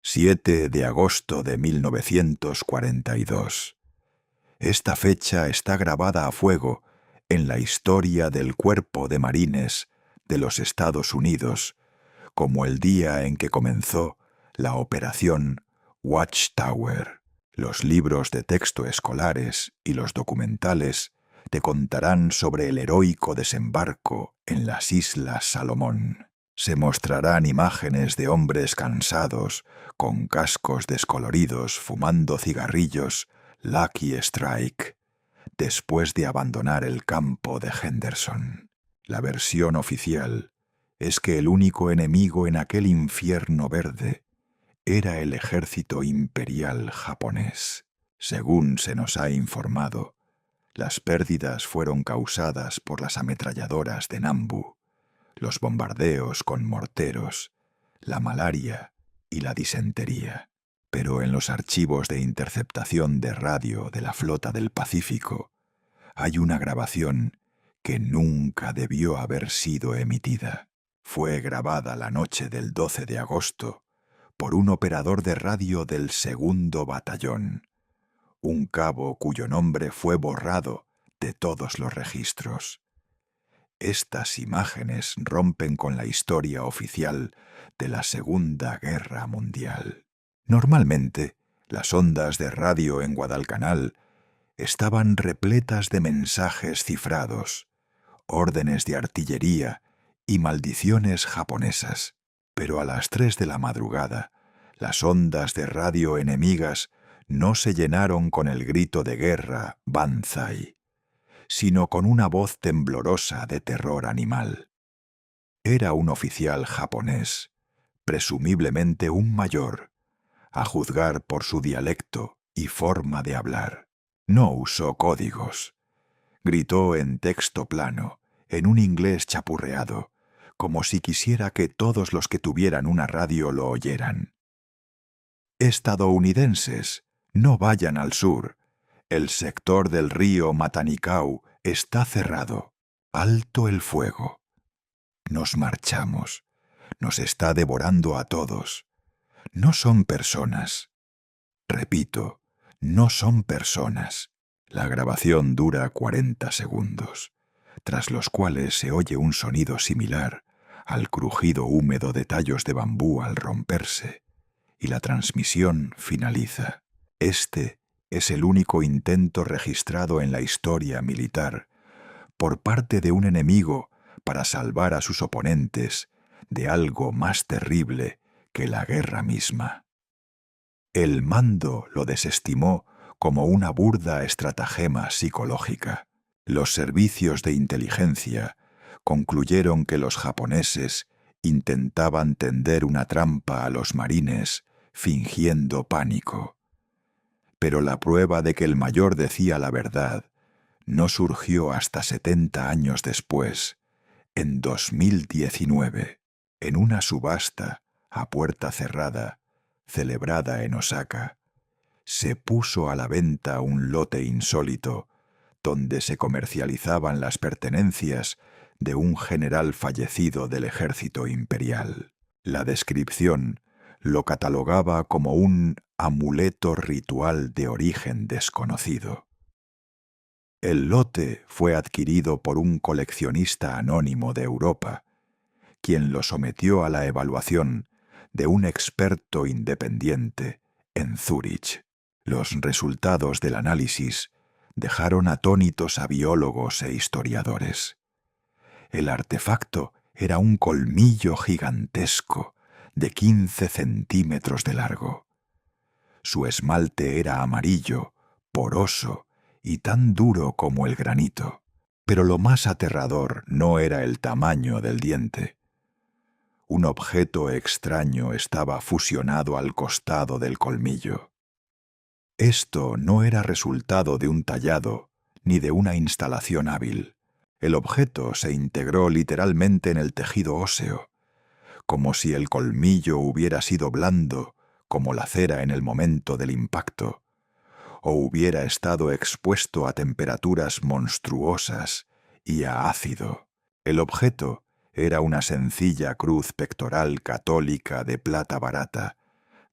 7 de agosto de 1942. Esta fecha está grabada a fuego en la historia del Cuerpo de Marines de los Estados Unidos como el día en que comenzó la Operación Watchtower. Los libros de texto escolares y los documentales te contarán sobre el heroico desembarco en las Islas Salomón. Se mostrarán imágenes de hombres cansados, con cascos descoloridos, fumando cigarrillos Lucky Strike, después de abandonar el campo de Henderson. La versión oficial es que el único enemigo en aquel infierno verde era el ejército imperial japonés. Según se nos ha informado, las pérdidas fueron causadas por las ametralladoras de Nambu, los bombardeos con morteros, la malaria y la disentería. Pero en los archivos de interceptación de radio de la Flota del Pacífico hay una grabación que nunca debió haber sido emitida. Fue grabada la noche del 12 de agosto por un operador de radio del 2º Batallón, un cabo cuyo nombre fue borrado de todos los registros. Estas imágenes rompen con la historia oficial de la Segunda Guerra Mundial. Normalmente, las ondas de radio en Guadalcanal estaban repletas de mensajes cifrados, órdenes de artillería y maldiciones japonesas. Pero a las 3 de la madrugada, las ondas de radio enemigas no se llenaron con el grito de guerra Banzai, sino con una voz temblorosa de terror animal. Era un oficial japonés, presumiblemente un mayor, a juzgar por su dialecto y forma de hablar. No usó códigos. Gritó en texto plano, en un inglés chapurreado, como si quisiera que todos los que tuvieran una radio lo oyeran. Estadounidenses, no vayan al sur. El sector del río Matanicau está cerrado. Alto el fuego. Nos marchamos. Nos está devorando a todos. No son personas. Repito, no son personas. La grabación dura 40 segundos, tras los cuales se oye un sonido similar al crujido húmedo de tallos de bambú al romperse, y la transmisión finaliza. Este es el único intento registrado en la historia militar por parte de un enemigo para salvar a sus oponentes de algo más terrible que la guerra misma. El mando lo desestimó como una burda estratagema psicológica. Los servicios de inteligencia concluyeron que los japoneses intentaban tender una trampa a los marines fingiendo pánico. Pero la prueba de que el mayor decía la verdad no surgió hasta 70 años después, en 2019, en una subasta a puerta cerrada, celebrada en Osaka. Se puso a la venta un lote insólito donde se comercializaban las pertenencias de un general fallecido del ejército imperial. La descripción lo catalogaba como un amuleto ritual de origen desconocido. El lote fue adquirido por un coleccionista anónimo de Europa, quien lo sometió a la evaluación de un experto independiente en Zúrich. Los resultados del análisis dejaron atónitos a biólogos e historiadores. El artefacto era un colmillo gigantesco de 15 centímetros de largo. Su esmalte era amarillo, poroso y tan duro como el granito. Pero lo más aterrador no era el tamaño del diente. Un objeto extraño estaba fusionado al costado del colmillo. Esto no era resultado de un tallado ni de una instalación hábil. El objeto se integró literalmente en el tejido óseo, como si el colmillo hubiera sido blando como la cera en el momento del impacto, o hubiera estado expuesto a temperaturas monstruosas y a ácido. El objeto era una sencilla cruz pectoral católica de plata barata,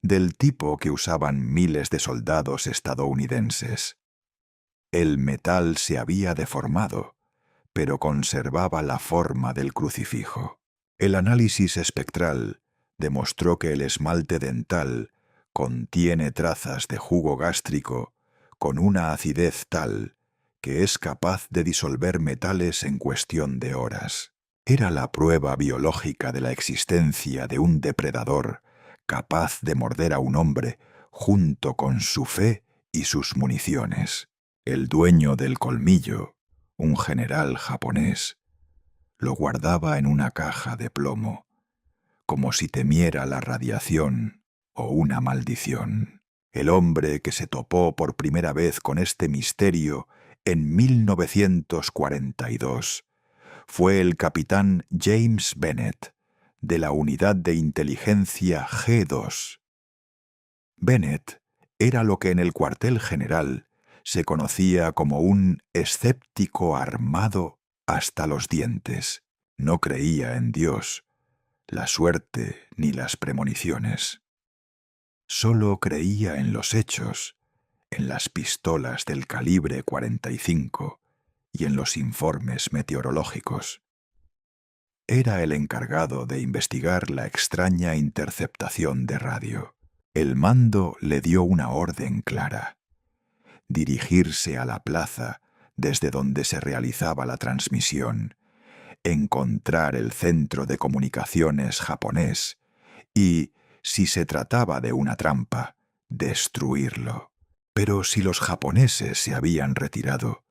del tipo que usaban miles de soldados estadounidenses. El metal se había deformado, pero conservaba la forma del crucifijo. El análisis espectral demostró que el esmalte dental contiene trazas de jugo gástrico con una acidez tal que es capaz de disolver metales en cuestión de horas. Era la prueba biológica de la existencia de un depredador capaz de morder a un hombre junto con su fe y sus municiones. El dueño del colmillo, un general japonés, lo guardaba en una caja de plomo, como si temiera la radiación o una maldición. El hombre que se topó por primera vez con este misterio en 1942 fue el capitán James Bennett, de la unidad de inteligencia G2. Bennett era lo que en el cuartel general se conocía como un escéptico armado hasta los dientes. No creía en Dios, la suerte ni las premoniciones. Solo creía en los hechos, en las pistolas del calibre 45 y en los informes meteorológicos. Era el encargado de investigar la extraña interceptación de radio. El mando le dio una orden clara: dirigirse a la plaza desde donde se realizaba la transmisión, encontrar el centro de comunicaciones japonés y, si se trataba de una trampa, destruirlo. Pero si los japoneses se habían retirado,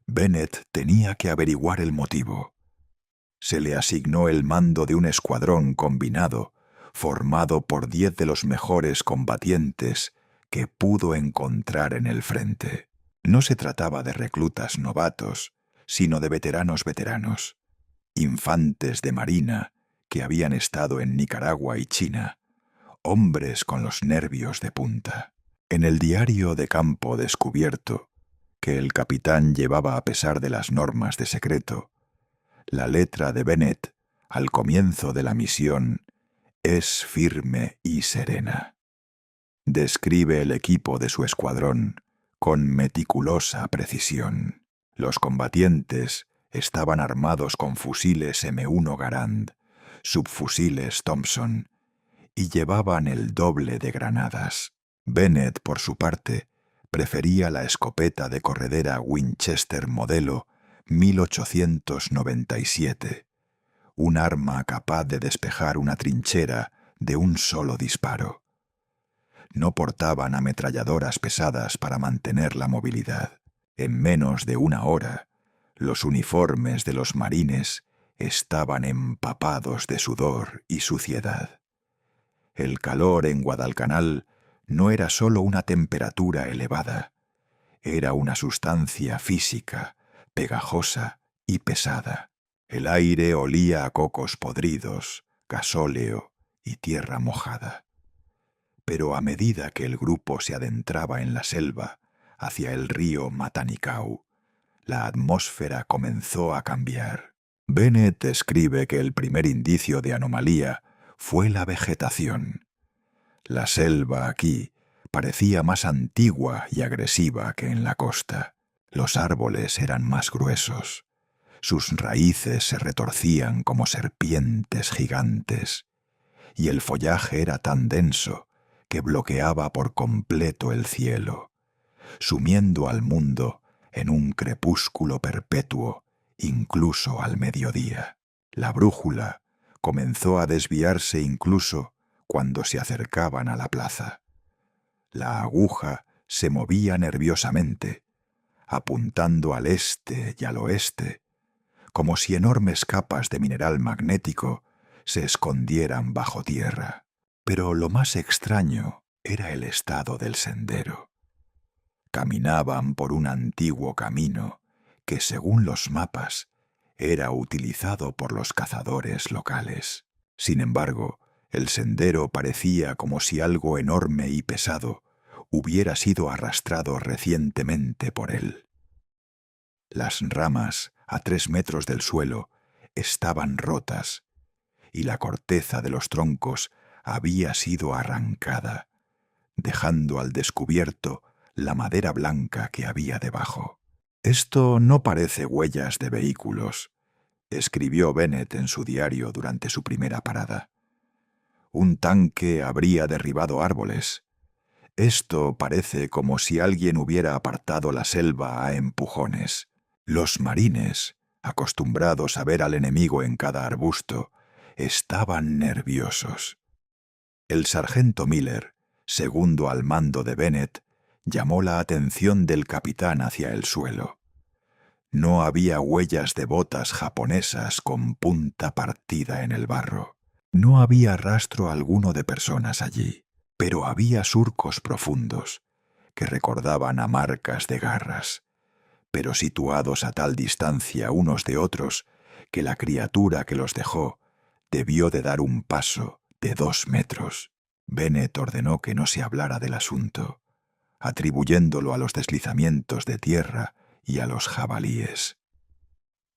Bennett tenía que averiguar el motivo. Se le asignó el mando de un escuadrón combinado formado por 10 de los mejores combatientes que pudo encontrar en el frente. No se trataba de reclutas novatos, sino de veteranos, infantes de marina que habían estado en Nicaragua y China, hombres con los nervios de punta. En el diario de campo descubierto, que el capitán llevaba a pesar de las normas de secreto, la letra de Bennett, al comienzo de la misión, es firme y serena. Describe el equipo de su escuadrón con meticulosa precisión. Los combatientes estaban armados con fusiles M1 Garand, subfusiles Thompson, y llevaban el doble de granadas. Bennett, por su parte, prefería la escopeta de corredera Winchester modelo 1897, un arma capaz de despejar una trinchera de un solo disparo. No portaban ametralladoras pesadas para mantener la movilidad. En menos de una hora, los uniformes de los marines estaban empapados de sudor y suciedad. El calor en Guadalcanal no era sólo una temperatura elevada, era una sustancia física, pegajosa y pesada. El aire olía a cocos podridos, gasóleo y tierra mojada. Pero a medida que el grupo se adentraba en la selva, hacia el río Matanicau, la atmósfera comenzó a cambiar. Bennett escribe que el primer indicio de anomalía fue la vegetación. La selva aquí parecía más antigua y agresiva que en la costa. Los árboles eran más gruesos. Sus raíces se retorcían como serpientes gigantes, y el follaje era tan denso que bloqueaba por completo el cielo, sumiendo al mundo en un crepúsculo perpetuo, incluso al mediodía. La brújula comenzó a desviarse incluso cuando se acercaban a la plaza. La aguja se movía nerviosamente, apuntando al este y al oeste, como si enormes capas de mineral magnético se escondieran bajo tierra. Pero lo más extraño era el estado del sendero. Caminaban por un antiguo camino que, según los mapas, era utilizado por los cazadores locales. Sin embargo, el sendero parecía como si algo enorme y pesado hubiera sido arrastrado recientemente por él. Las ramas, a 3 metros del suelo, estaban rotas, y la corteza de los troncos había sido arrancada, dejando al descubierto la madera blanca que había debajo. «Esto no parece huellas de vehículos», escribió Bennett en su diario durante su primera parada. «Un tanque habría derribado árboles. Esto parece como si alguien hubiera apartado la selva a empujones. Los marines, acostumbrados a ver al enemigo en cada arbusto, estaban nerviosos». El sargento Miller, segundo al mando de Bennett, llamó la atención del capitán hacia el suelo. No había huellas de botas japonesas con punta partida en el barro. No había rastro alguno de personas allí, pero había surcos profundos que recordaban a marcas de garras, pero situados a tal distancia unos de otros que la criatura que los dejó debió de dar un paso de 2 metros. Bennett ordenó que no se hablara del asunto, atribuyéndolo a los deslizamientos de tierra y a los jabalíes.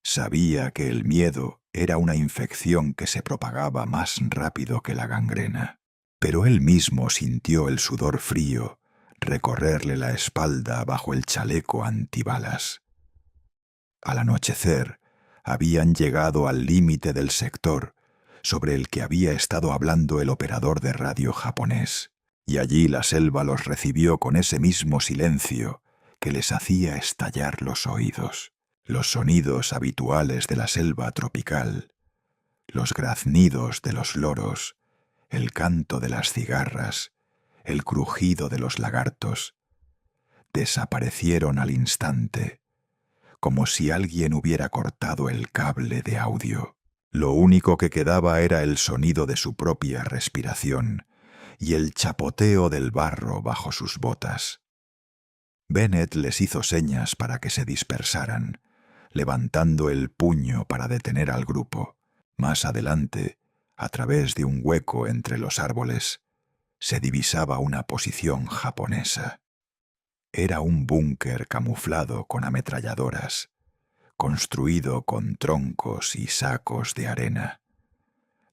Sabía que el miedo era una infección que se propagaba más rápido que la gangrena, pero él mismo sintió el sudor frío recorrerle la espalda bajo el chaleco antibalas. Al anochecer, habían llegado al límite del sector sobre el que había estado hablando el operador de radio japonés, y allí la selva los recibió con ese mismo silencio que les hacía estallar los oídos. Los sonidos habituales de la selva tropical, los graznidos de los loros, el canto de las cigarras, el crujido de los lagartos, desaparecieron al instante, como si alguien hubiera cortado el cable de audio. Lo único que quedaba era el sonido de su propia respiración y el chapoteo del barro bajo sus botas. Bennett les hizo señas para que se dispersaran, levantando el puño para detener al grupo. Más adelante, a través de un hueco entre los árboles, se divisaba una posición japonesa. Era un búnker camuflado con ametralladoras, construido con troncos y sacos de arena.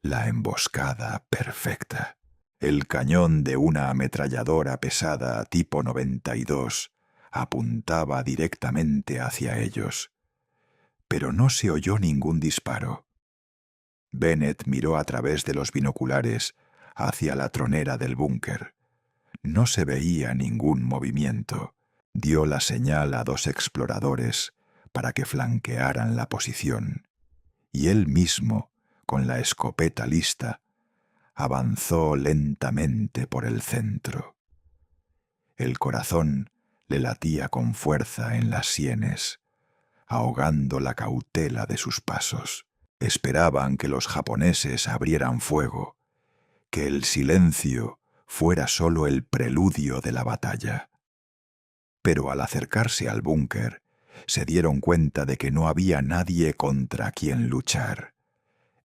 La emboscada perfecta. El cañón de una ametralladora pesada tipo 92 apuntaba directamente hacia ellos, pero no se oyó ningún disparo. Bennett miró a través de los binoculares hacia la tronera del búnker. No se veía ningún movimiento. Dio la señal a 2 exploradores para que flanquearan la posición, y él mismo, con la escopeta lista, avanzó lentamente por el centro. El corazón le latía con fuerza en las sienes, ahogando la cautela de sus pasos. Esperaban que los japoneses abrieran fuego, que el silencio fuera solo el preludio de la batalla. Pero al acercarse al búnker, se dieron cuenta de que no había nadie contra quien luchar.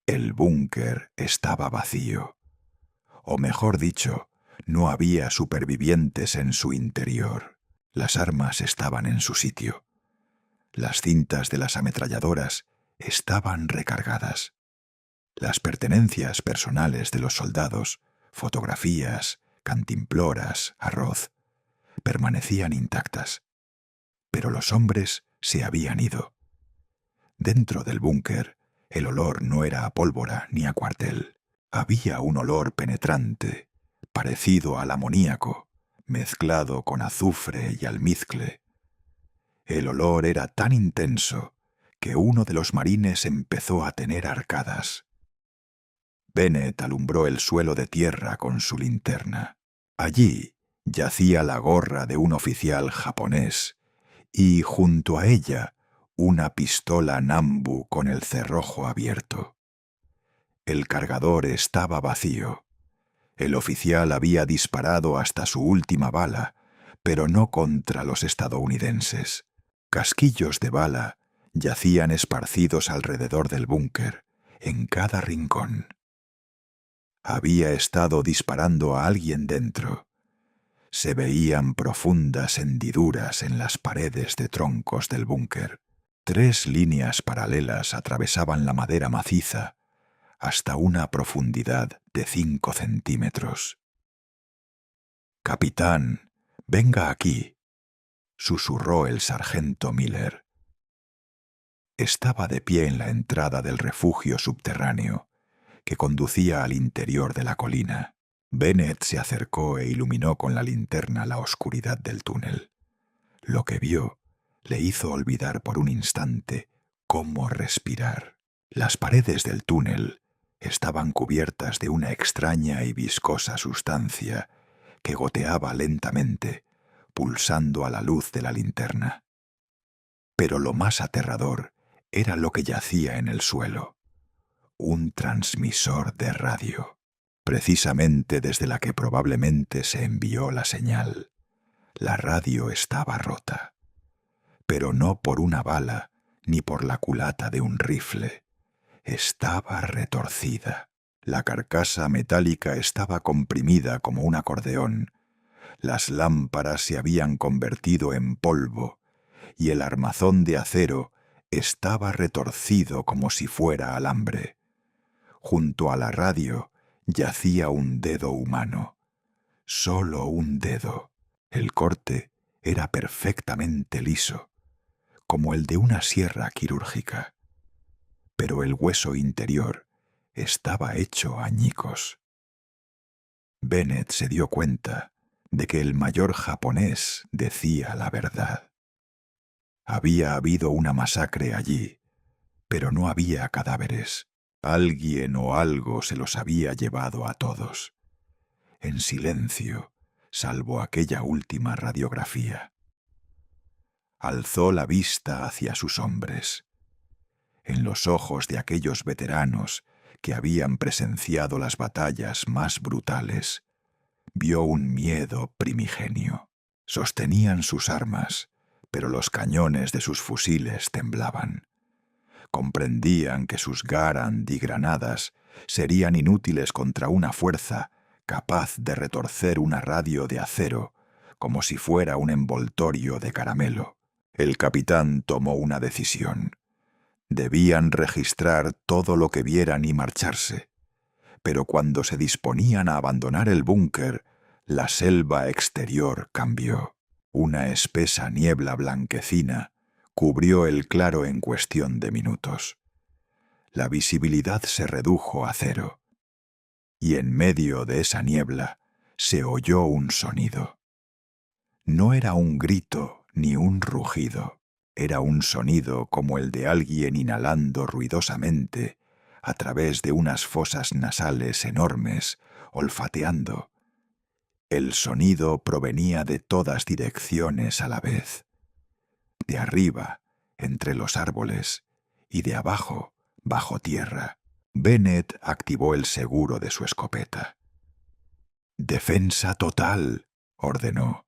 El búnker estaba vacío. O mejor dicho, no había supervivientes en su interior. Las armas estaban en su sitio. Las cintas de las ametralladoras estaban recargadas. Las pertenencias personales de los soldados, fotografías, cantimploras, arroz, permanecían intactas. Pero los hombres se habían ido. Dentro del búnker, el olor no era a pólvora ni a cuartel. Había un olor penetrante, parecido al amoníaco, mezclado con azufre y almizcle. El olor era tan intenso que uno de los marines empezó a tener arcadas. Bennett alumbró el suelo de tierra con su linterna. Allí yacía la gorra de un oficial japonés y, junto a ella, una pistola Nambu con el cerrojo abierto. El cargador estaba vacío. El oficial había disparado hasta su última bala, pero no contra los estadounidenses. Casquillos de bala yacían esparcidos alrededor del búnker, en cada rincón. Había estado disparando a alguien dentro. Se veían profundas hendiduras en las paredes de troncos del búnker. 3 líneas paralelas atravesaban la madera maciza, hasta una profundidad de 5 centímetros. «Capitán, venga aquí», susurró el sargento Miller. Estaba de pie en la entrada del refugio subterráneo que conducía al interior de la colina. Bennett se acercó e iluminó con la linterna la oscuridad del túnel. Lo que vio le hizo olvidar por un instante cómo respirar. Las paredes del túnel estaban cubiertas de una extraña y viscosa sustancia que goteaba lentamente, pulsando a la luz de la linterna. Pero lo más aterrador era lo que yacía en el suelo: un transmisor de radio, precisamente desde la que probablemente se envió la señal. La radio estaba rota, pero no por una bala ni por la culata de un rifle. Estaba retorcida. La carcasa metálica estaba comprimida como un acordeón. Las lámparas se habían convertido en polvo y el armazón de acero estaba retorcido como si fuera alambre. Junto a la radio yacía un dedo humano. Solo un dedo. El corte era perfectamente liso, como el de una sierra quirúrgica. Pero el hueso interior estaba hecho añicos. Bennett se dio cuenta de que el mayor japonés decía la verdad. Había habido una masacre allí, pero no había cadáveres. Alguien o algo se los había llevado a todos, en silencio, salvo aquella última radiografía. Alzó la vista hacia sus hombres. En los ojos de aquellos veteranos que habían presenciado las batallas más brutales, vio un miedo primigenio. Sostenían sus armas, pero los cañones de sus fusiles temblaban. Comprendían que sus Garand y granadas serían inútiles contra una fuerza capaz de retorcer una radio de acero como si fuera un envoltorio de caramelo. El capitán tomó una decisión. Debían registrar todo lo que vieran y marcharse, pero cuando se disponían a abandonar el búnker, la selva exterior cambió. Una espesa niebla blanquecina cubrió el claro en cuestión de minutos. La visibilidad se redujo a cero, y en medio de esa niebla se oyó un sonido. No era un grito ni un rugido, era un sonido como el de alguien inhalando ruidosamente a través de unas fosas nasales enormes, olfateando. El sonido provenía de todas direcciones a la vez. De arriba, entre los árboles, y de abajo, bajo tierra. Bennett activó el seguro de su escopeta. «Defensa total», ordenó,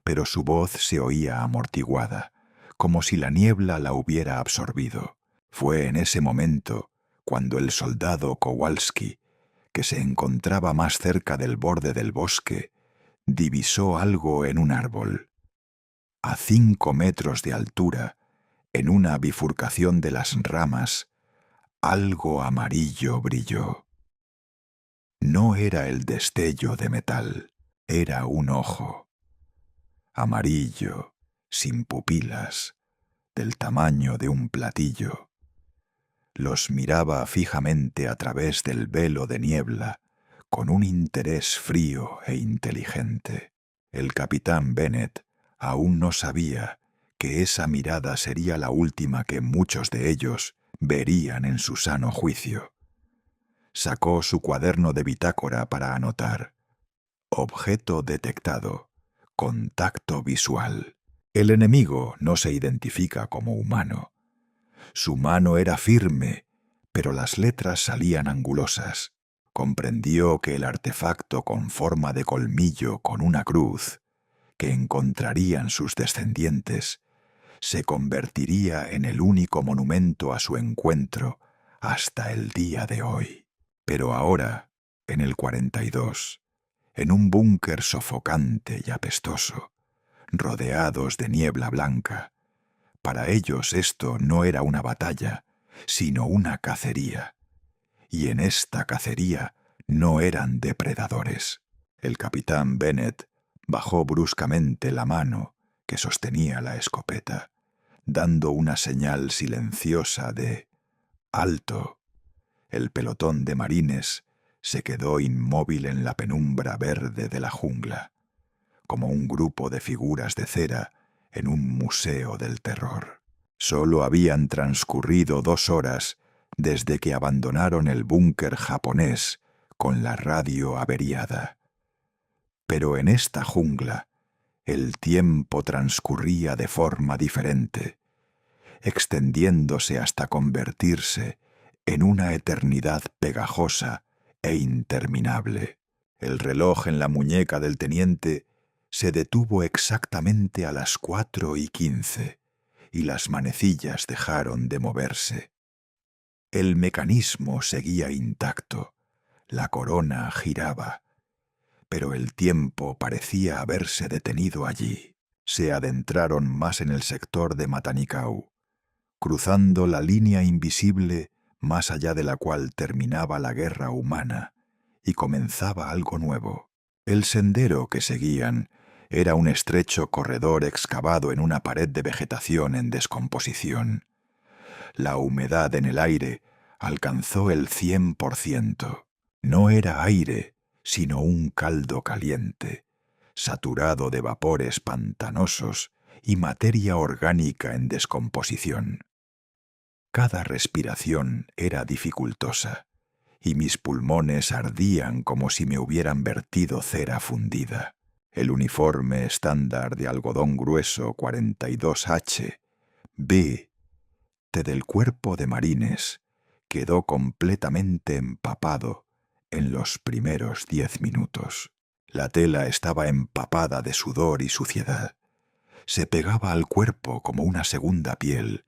pero su voz se oía amortiguada, como si la niebla la hubiera absorbido. Fue en ese momento cuando el soldado Kowalski, que se encontraba más cerca del borde del bosque, divisó algo en un árbol. A 5 metros de altura, en una bifurcación de las ramas, algo amarillo brilló. No era el destello de metal, era un ojo. Amarillo, sin pupilas, del tamaño de un platillo. Los miraba fijamente a través del velo de niebla, con un interés frío e inteligente. El capitán Bennett aún no sabía que esa mirada sería la última que muchos de ellos verían en su sano juicio. Sacó su cuaderno de bitácora para anotar: objeto detectado, contacto visual. El enemigo no se identifica como humano. Su mano era firme, pero las letras salían angulosas. Comprendió que el artefacto con forma de colmillo con una cruz, que encontrarían sus descendientes, se convertiría en el único monumento a su encuentro hasta el día de hoy. Pero ahora, en el 42, en un búnker sofocante y apestoso, rodeados de niebla blanca, para ellos esto no era una batalla, sino una cacería, y en esta cacería no eran depredadores. El capitán Bennet bajó bruscamente la mano que sostenía la escopeta, dando una señal silenciosa de «alto». El pelotón de marines se quedó inmóvil en la penumbra verde de la jungla, como un grupo de figuras de cera en un museo del terror. Solo habían transcurrido 2 horas desde que abandonaron el búnker japonés con la radio averiada. Pero en esta jungla el tiempo transcurría de forma diferente, extendiéndose hasta convertirse en una eternidad pegajosa e interminable. El reloj en la muñeca del teniente se detuvo exactamente a las 4:15 y las manecillas dejaron de moverse. El mecanismo seguía intacto, la corona giraba, pero el tiempo parecía haberse detenido allí. Se adentraron más en el sector de Matanikau, cruzando la línea invisible más allá de la cual terminaba la guerra humana y comenzaba algo nuevo. El sendero que seguían era un estrecho corredor excavado en una pared de vegetación en descomposición. La humedad en el aire alcanzó el 100%. No era aire, sino un caldo caliente, saturado de vapores pantanosos y materia orgánica en descomposición. Cada respiración era dificultosa, y mis pulmones ardían como si me hubieran vertido cera fundida. El uniforme estándar de algodón grueso 42H, B, del cuerpo de marines, quedó completamente empapado en los primeros 10 minutos. La tela estaba empapada de sudor y suciedad. Se pegaba al cuerpo como una segunda piel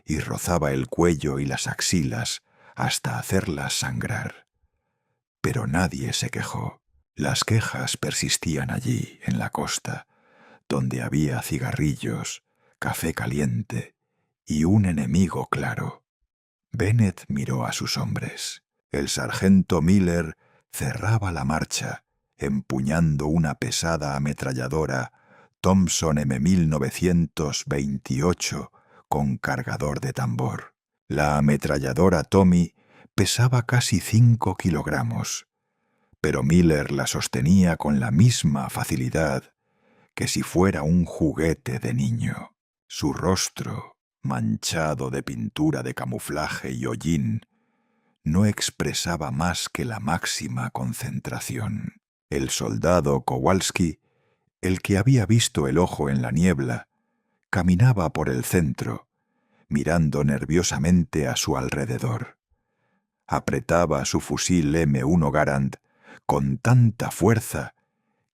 y rozaba el cuello y las axilas hasta hacerlas sangrar. Pero nadie se quejó. Las quejas persistían allí, en la costa, donde había cigarrillos, café caliente y un enemigo claro. Bennet miró a sus hombres. El sargento Miller cerraba la marcha, empuñando una pesada ametralladora Thompson M1928 con cargador de tambor. La ametralladora Tommy pesaba casi 5 kilogramos, pero Miller la sostenía con la misma facilidad que si fuera un juguete de niño. Su rostro, manchado de pintura de camuflaje y hollín, no expresaba más que la máxima concentración. El soldado Kowalski, el que había visto el ojo en la niebla, caminaba por el centro, mirando nerviosamente a su alrededor. Apretaba su fusil M1 Garand con tanta fuerza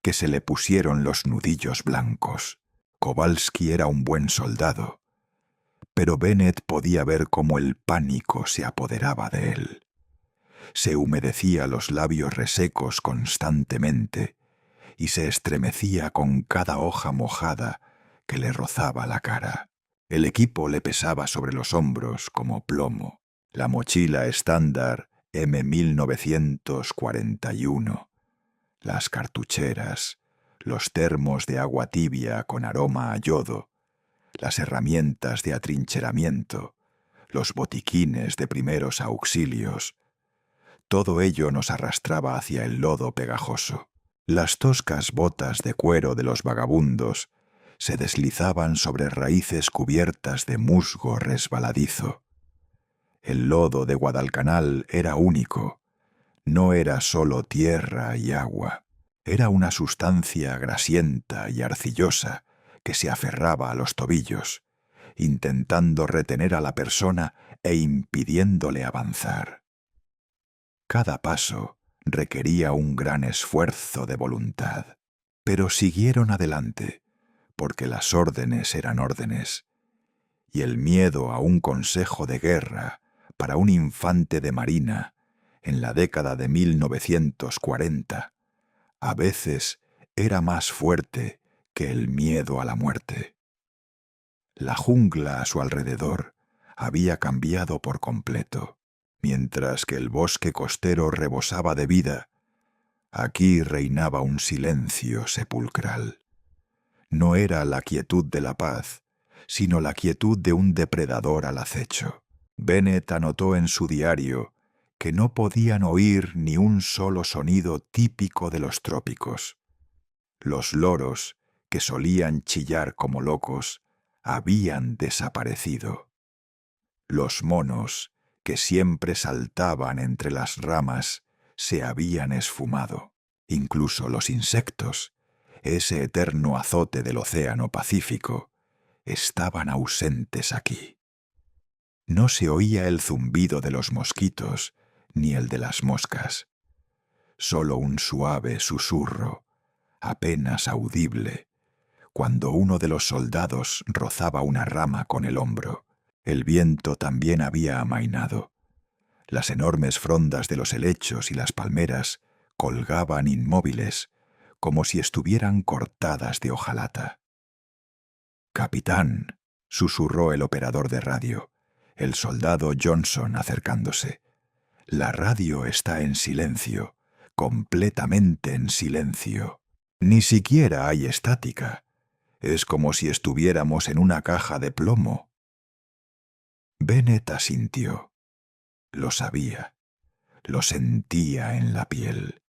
que se le pusieron los nudillos blancos. Kowalski era un buen soldado, pero Bennet podía ver cómo el pánico se apoderaba de él. Se humedecía los labios resecos constantemente y se estremecía con cada hoja mojada que le rozaba la cara. El equipo le pesaba sobre los hombros como plomo. La mochila estándar M1941, las cartucheras, los termos de agua tibia con aroma a yodo, las herramientas de atrincheramiento, los botiquines de primeros auxilios. Todo ello nos arrastraba hacia el lodo pegajoso. Las toscas botas de cuero de los vagabundos se deslizaban sobre raíces cubiertas de musgo resbaladizo. El lodo de Guadalcanal era único. No era solo tierra y agua. Era una sustancia grasienta y arcillosa que se aferraba a los tobillos, intentando retener a la persona e impidiéndole avanzar. Cada paso requería un gran esfuerzo de voluntad, pero siguieron adelante, porque las órdenes eran órdenes, y el miedo a un consejo de guerra para un infante de marina en la década de 1940 a veces era más fuerte que el miedo a la muerte. La jungla a su alrededor había cambiado por completo. Mientras que el bosque costero rebosaba de vida, aquí reinaba un silencio sepulcral. No era la quietud de la paz, sino la quietud de un depredador al acecho. Bennett anotó en su diario que no podían oír ni un solo sonido típico de los trópicos. Los loros, que solían chillar como locos, habían desaparecido. Los monos, que siempre saltaban entre las ramas, se habían esfumado. Incluso los insectos, ese eterno azote del océano Pacífico, estaban ausentes aquí. No se oía el zumbido de los mosquitos ni el de las moscas. Solo un suave susurro, apenas audible, cuando uno de los soldados rozaba una rama con el hombro. El viento también había amainado. Las enormes frondas de los helechos y las palmeras colgaban inmóviles, como si estuvieran cortadas de hojalata. «Capitán», susurró el operador de radio, el soldado Johnson acercándose. «La radio está en silencio, completamente en silencio. Ni siquiera hay estática. Es como si estuviéramos en una caja de plomo». Bennett asintió. Lo sabía. Lo sentía en la piel.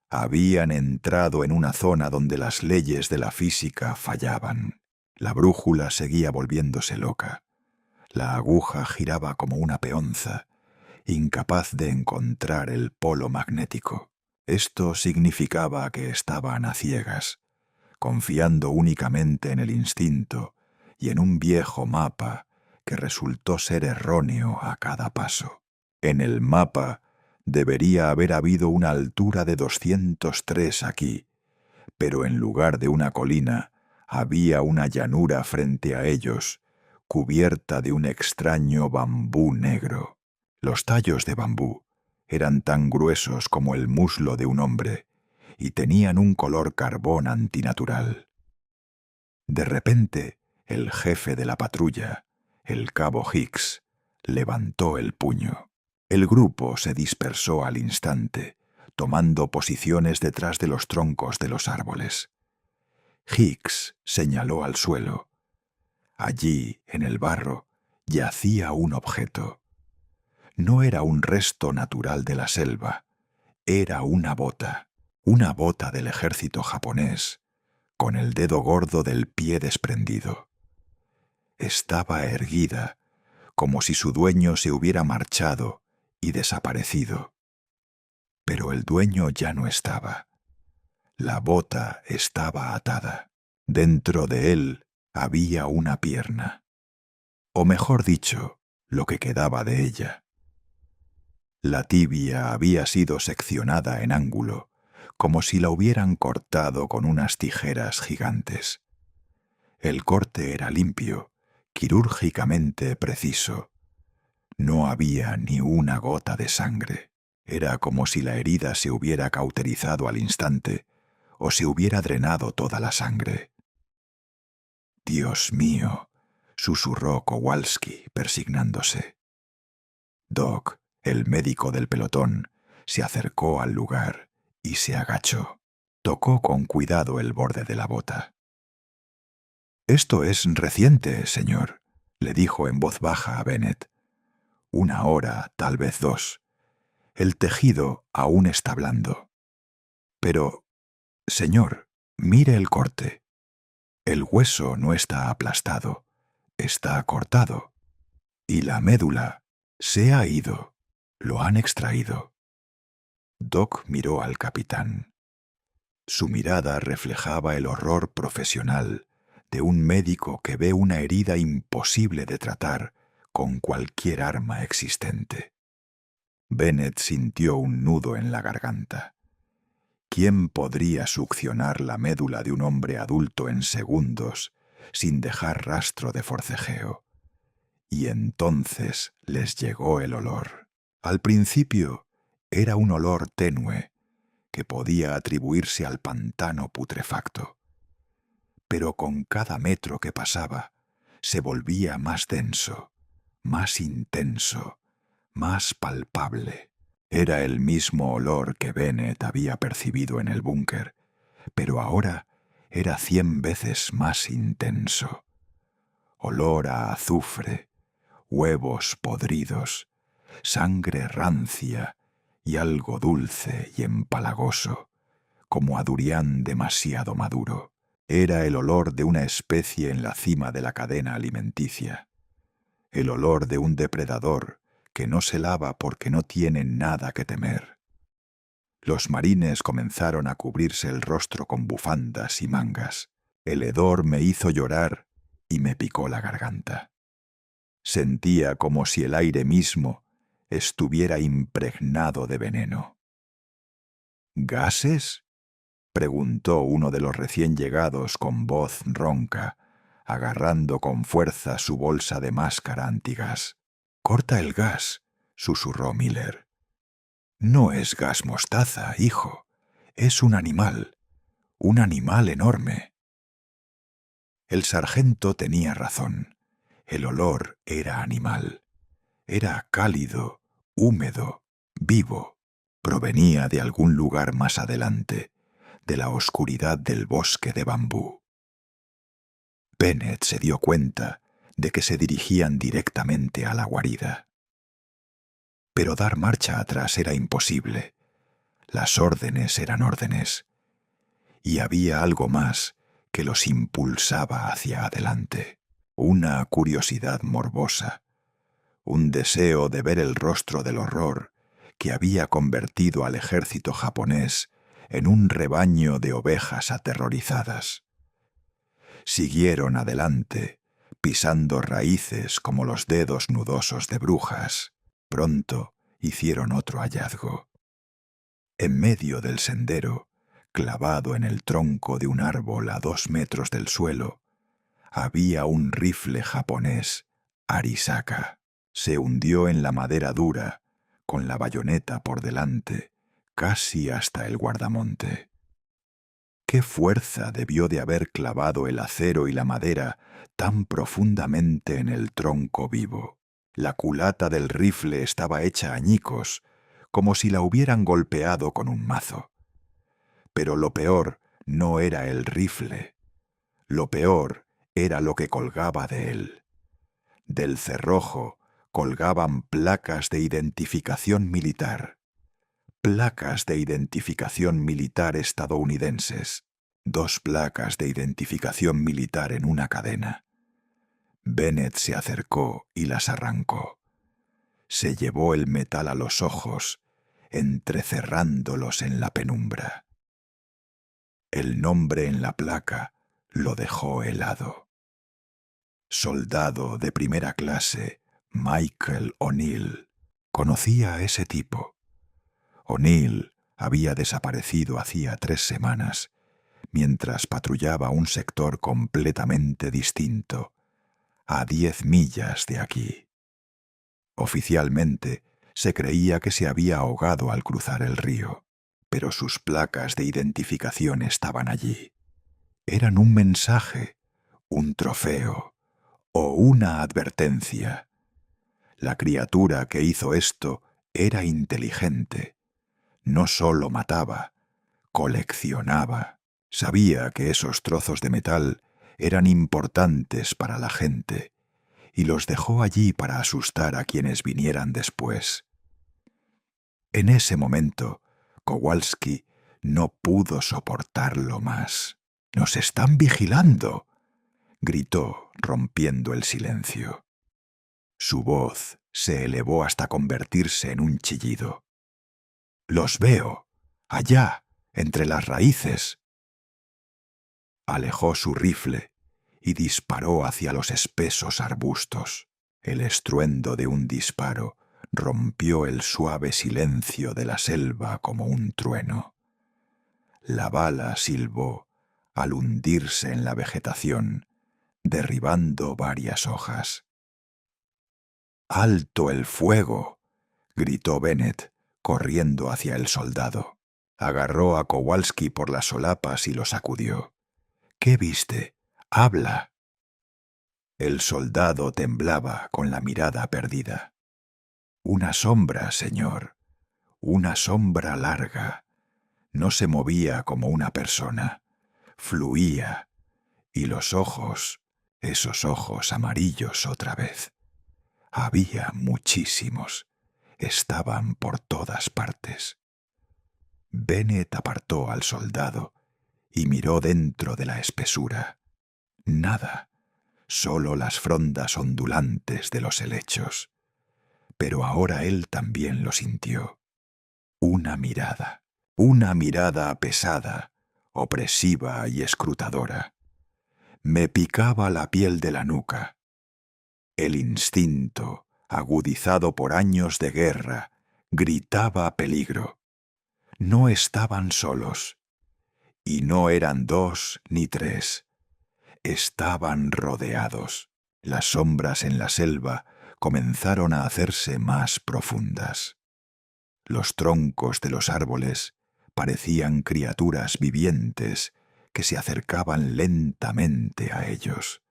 Habían entrado en una zona donde las leyes de la física fallaban. La brújula seguía volviéndose loca. La aguja giraba como una peonza, incapaz de encontrar el polo magnético. Esto significaba que estaban a ciegas, confiando únicamente en el instinto y en un viejo mapa que resultó ser erróneo a cada paso. En el mapa debería haber habido una altura de 203 aquí, pero en lugar de una colina había una llanura frente a ellos, cubierta de un extraño bambú negro. Los tallos de bambú eran tan gruesos como el muslo de un hombre y tenían un color carbón antinatural. De repente, el jefe de la patrulla, el cabo Hicks, levantó el puño. El grupo se dispersó al instante, tomando posiciones detrás de los troncos de los árboles. Hicks señaló al suelo. Allí, en el barro, yacía un objeto. No era un resto natural de la selva, era una bota del ejército japonés, con el dedo gordo del pie desprendido. Estaba erguida, como si su dueño se hubiera marchado y desaparecido. Pero el dueño ya no estaba. La bota estaba atada. Dentro de él había una pierna. O mejor dicho, lo que quedaba de ella. La tibia había sido seccionada en ángulo, como si la hubieran cortado con unas tijeras gigantes. El corte era limpio, quirúrgicamente preciso. No había ni una gota de sangre. Era como si la herida se hubiera cauterizado al instante o se hubiera drenado toda la sangre. «Dios mío», susurró Kowalski, persignándose. Doc, el médico del pelotón, se acercó al lugar y se agachó. Tocó con cuidado el borde de la bota. «Esto es reciente, señor», le dijo en voz baja a Bennett. «1 hora, tal vez 2. El tejido aún está blando. Pero, señor, mire el corte. El hueso no está aplastado, está cortado. Y la médula se ha ido. Lo han extraído». Doc miró al capitán. Su mirada reflejaba el horror profesional de un médico que ve una herida imposible de tratar con cualquier arma existente. Bennett sintió un nudo en la garganta. ¿Quién podría succionar la médula de un hombre adulto en segundos sin dejar rastro de forcejeo? Y entonces les llegó el olor. Al principio era un olor tenue que podía atribuirse al pantano putrefacto. Pero con cada metro que pasaba se volvía más denso, más intenso, más palpable. Era el mismo olor que Bennett había percibido en el búnker, pero ahora era 100 veces más intenso. Olor a azufre, huevos podridos, sangre rancia y algo dulce y empalagoso, como a durián demasiado maduro. Era el olor de una especie en la cima de la cadena alimenticia, el olor de un depredador que no se lava porque no tiene nada que temer. Los marines comenzaron a cubrirse el rostro con bufandas y mangas. El hedor me hizo llorar y me picó la garganta. Sentía como si el aire mismo estuviera impregnado de veneno. ¿Gases?, preguntó uno de los recién llegados con voz ronca, agarrando con fuerza su bolsa de máscara antigas. «Corta el gas», susurró Miller. «No es gas mostaza, hijo. Es un animal enorme». El sargento tenía razón. El olor era animal. Era cálido, húmedo, vivo. Provenía de algún lugar más adelante, de la oscuridad del bosque de bambú. Bennett se dio cuenta de que se dirigían directamente a la guarida. Pero dar marcha atrás era imposible. Las órdenes eran órdenes. Y había algo más que los impulsaba hacia adelante. Una curiosidad morbosa. Un deseo de ver el rostro del horror que había convertido al ejército japonés en un rebaño de ovejas aterrorizadas. Siguieron adelante, pisando raíces como los dedos nudosos de brujas. Pronto hicieron otro hallazgo. En medio del sendero, clavado en el tronco de un árbol a 2 metros del suelo, había un rifle japonés, Arisaka. Se hundió en la madera dura, con la bayoneta por delante, casi hasta el guardamonte. ¿Qué fuerza debió de haber clavado el acero y la madera tan profundamente en el tronco vivo? La culata del rifle estaba hecha añicos, como si la hubieran golpeado con un mazo. Pero lo peor no era el rifle. Lo peor era lo que colgaba de él. Del cerrojo colgaban placas de identificación militar. Placas de identificación militar estadounidenses. 2 placas de identificación militar en una cadena. Bennett se acercó y las arrancó. Se llevó el metal a los ojos, entrecerrándolos en la penumbra. El nombre en la placa lo dejó helado. Soldado de primera clase, Michael O'Neill. Conocía a ese tipo. O'Neill había desaparecido hacía 3 semanas, mientras patrullaba un sector completamente distinto, a 10 millas de aquí. Oficialmente, se creía que se había ahogado al cruzar el río, pero sus placas de identificación estaban allí. Eran un mensaje, un trofeo o una advertencia. La criatura que hizo esto era inteligente. No solo mataba, coleccionaba. Sabía que esos trozos de metal eran importantes para la gente y los dejó allí para asustar a quienes vinieran después. En ese momento, Kowalski no pudo soportarlo más. «¡Nos están vigilando!», gritó, rompiendo el silencio. Su voz se elevó hasta convertirse en un chillido. «¡Los veo! ¡Allá, entre las raíces!». Alejó su rifle y disparó hacia los espesos arbustos. El estruendo de un disparo rompió el suave silencio de la selva como un trueno. La bala silbó al hundirse en la vegetación, derribando varias hojas. «¡Alto el fuego!», gritó Bennett, corriendo hacia el soldado. Agarró a Kowalski por las solapas y lo sacudió. «¿Qué viste? ¡Habla!». El soldado temblaba con la mirada perdida. Una sombra, señor, una sombra larga. No se movía como una persona, fluía, y los ojos, esos ojos amarillos otra vez. Había muchísimos, estaban por todas partes. Bennet apartó al soldado y miró dentro de la espesura. Nada, solo las frondas ondulantes de los helechos. Pero ahora él también lo sintió. Una mirada pesada, opresiva y escrutadora. Me picaba la piel de la nuca. El instinto, agudizado por años de guerra, gritaba peligro. No estaban solos. Y no eran 2 ni 3. Estaban rodeados. Las sombras en la selva comenzaron a hacerse más profundas. Los troncos de los árboles parecían criaturas vivientes que se acercaban lentamente a ellos.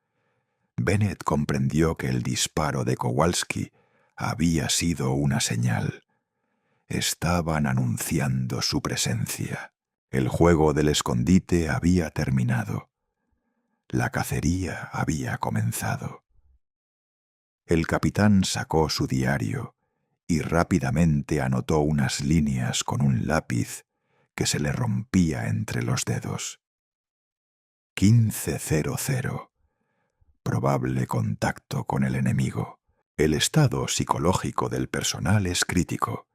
Bennet comprendió que el disparo de Kowalski había sido una señal. Estaban anunciando su presencia. El juego del escondite había terminado. La cacería había comenzado. El capitán sacó su diario y rápidamente anotó unas líneas con un lápiz que se le rompía entre los dedos. 15:00. Probable contacto con el enemigo. El estado psicológico del personal es crítico.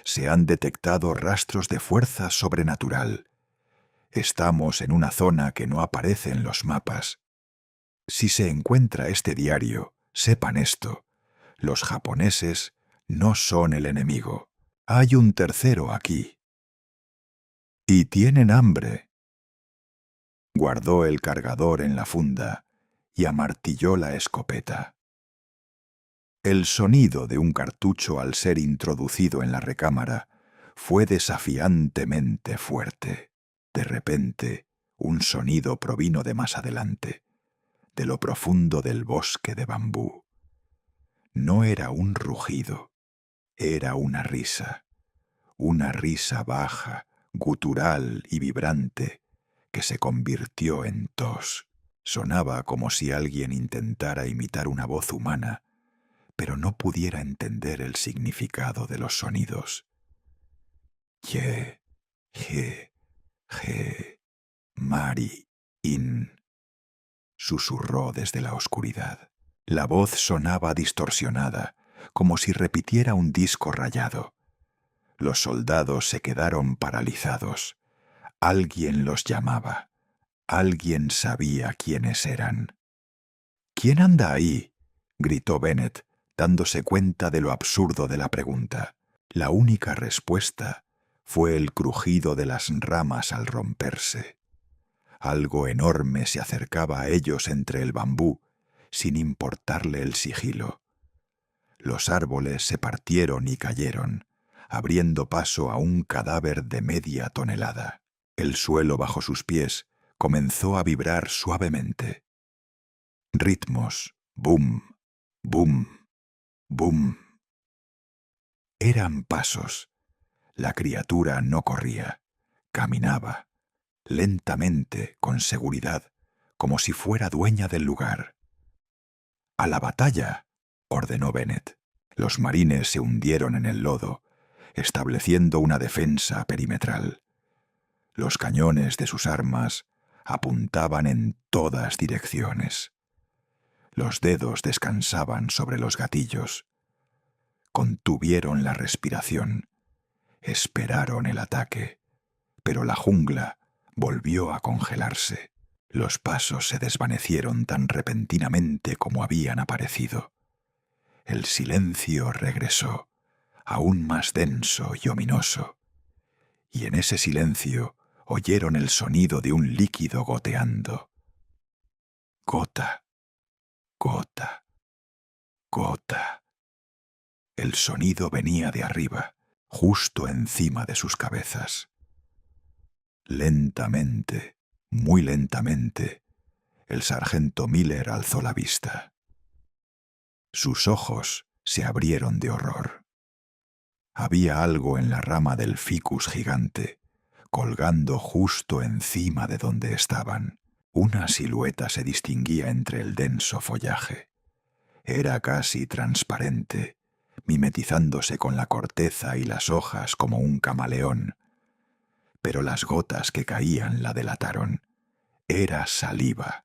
Se han detectado rastros de fuerza sobrenatural. Estamos en una zona que no aparece en los mapas. Si se encuentra este diario, sepan esto: los japoneses no son el enemigo. Hay un tercero aquí. Y tienen hambre. Guardó el cargador en la funda y amartilló la escopeta. El sonido de un cartucho al ser introducido en la recámara fue desafiantemente fuerte. De repente, un sonido provino de más adelante, de lo profundo del bosque de bambú. No era un rugido, era una risa baja, gutural y vibrante, que se convirtió en tos. Sonaba como si alguien intentara imitar una voz humana, pero no pudiera entender el significado de los sonidos. Ye, je, mari, in, susurró desde la oscuridad. La voz sonaba distorsionada, como si repitiera un disco rayado. Los soldados se quedaron paralizados. Alguien los llamaba. Alguien sabía quiénes eran. ¿Quién anda ahí?, gritó Bennet, dándose cuenta de lo absurdo de la pregunta. La única respuesta fue el crujido de las ramas al romperse. Algo enorme se acercaba a ellos entre el bambú, sin importarle el sigilo. Los árboles se partieron y cayeron, abriendo paso a un cadáver de media tonelada. El suelo bajo sus pies comenzó a vibrar suavemente. Ritmos, bum, bum, bum. Eran pasos. La criatura no corría, caminaba, lentamente, con seguridad, como si fuera dueña del lugar. «¡A la batalla!», ordenó Bennet. Los marines se hundieron en el lodo, estableciendo una defensa perimetral. Los cañones de sus armas apuntaban en todas direcciones. Los dedos descansaban sobre los gatillos. Contuvieron la respiración. Esperaron el ataque, pero la jungla volvió a congelarse. Los pasos se desvanecieron tan repentinamente como habían aparecido. El silencio regresó, aún más denso y ominoso, y en ese silencio oyeron el sonido de un líquido goteando. Gota, gota, gota. El sonido venía de arriba, justo encima de sus cabezas. Lentamente, muy lentamente, el sargento Miller alzó la vista. Sus ojos se abrieron de horror. Había algo en la rama del ficus gigante, colgando justo encima de donde estaban. Una silueta se distinguía entre el denso follaje. Era casi transparente, mimetizándose con la corteza y las hojas como un camaleón. Pero las gotas que caían la delataron. Era saliva.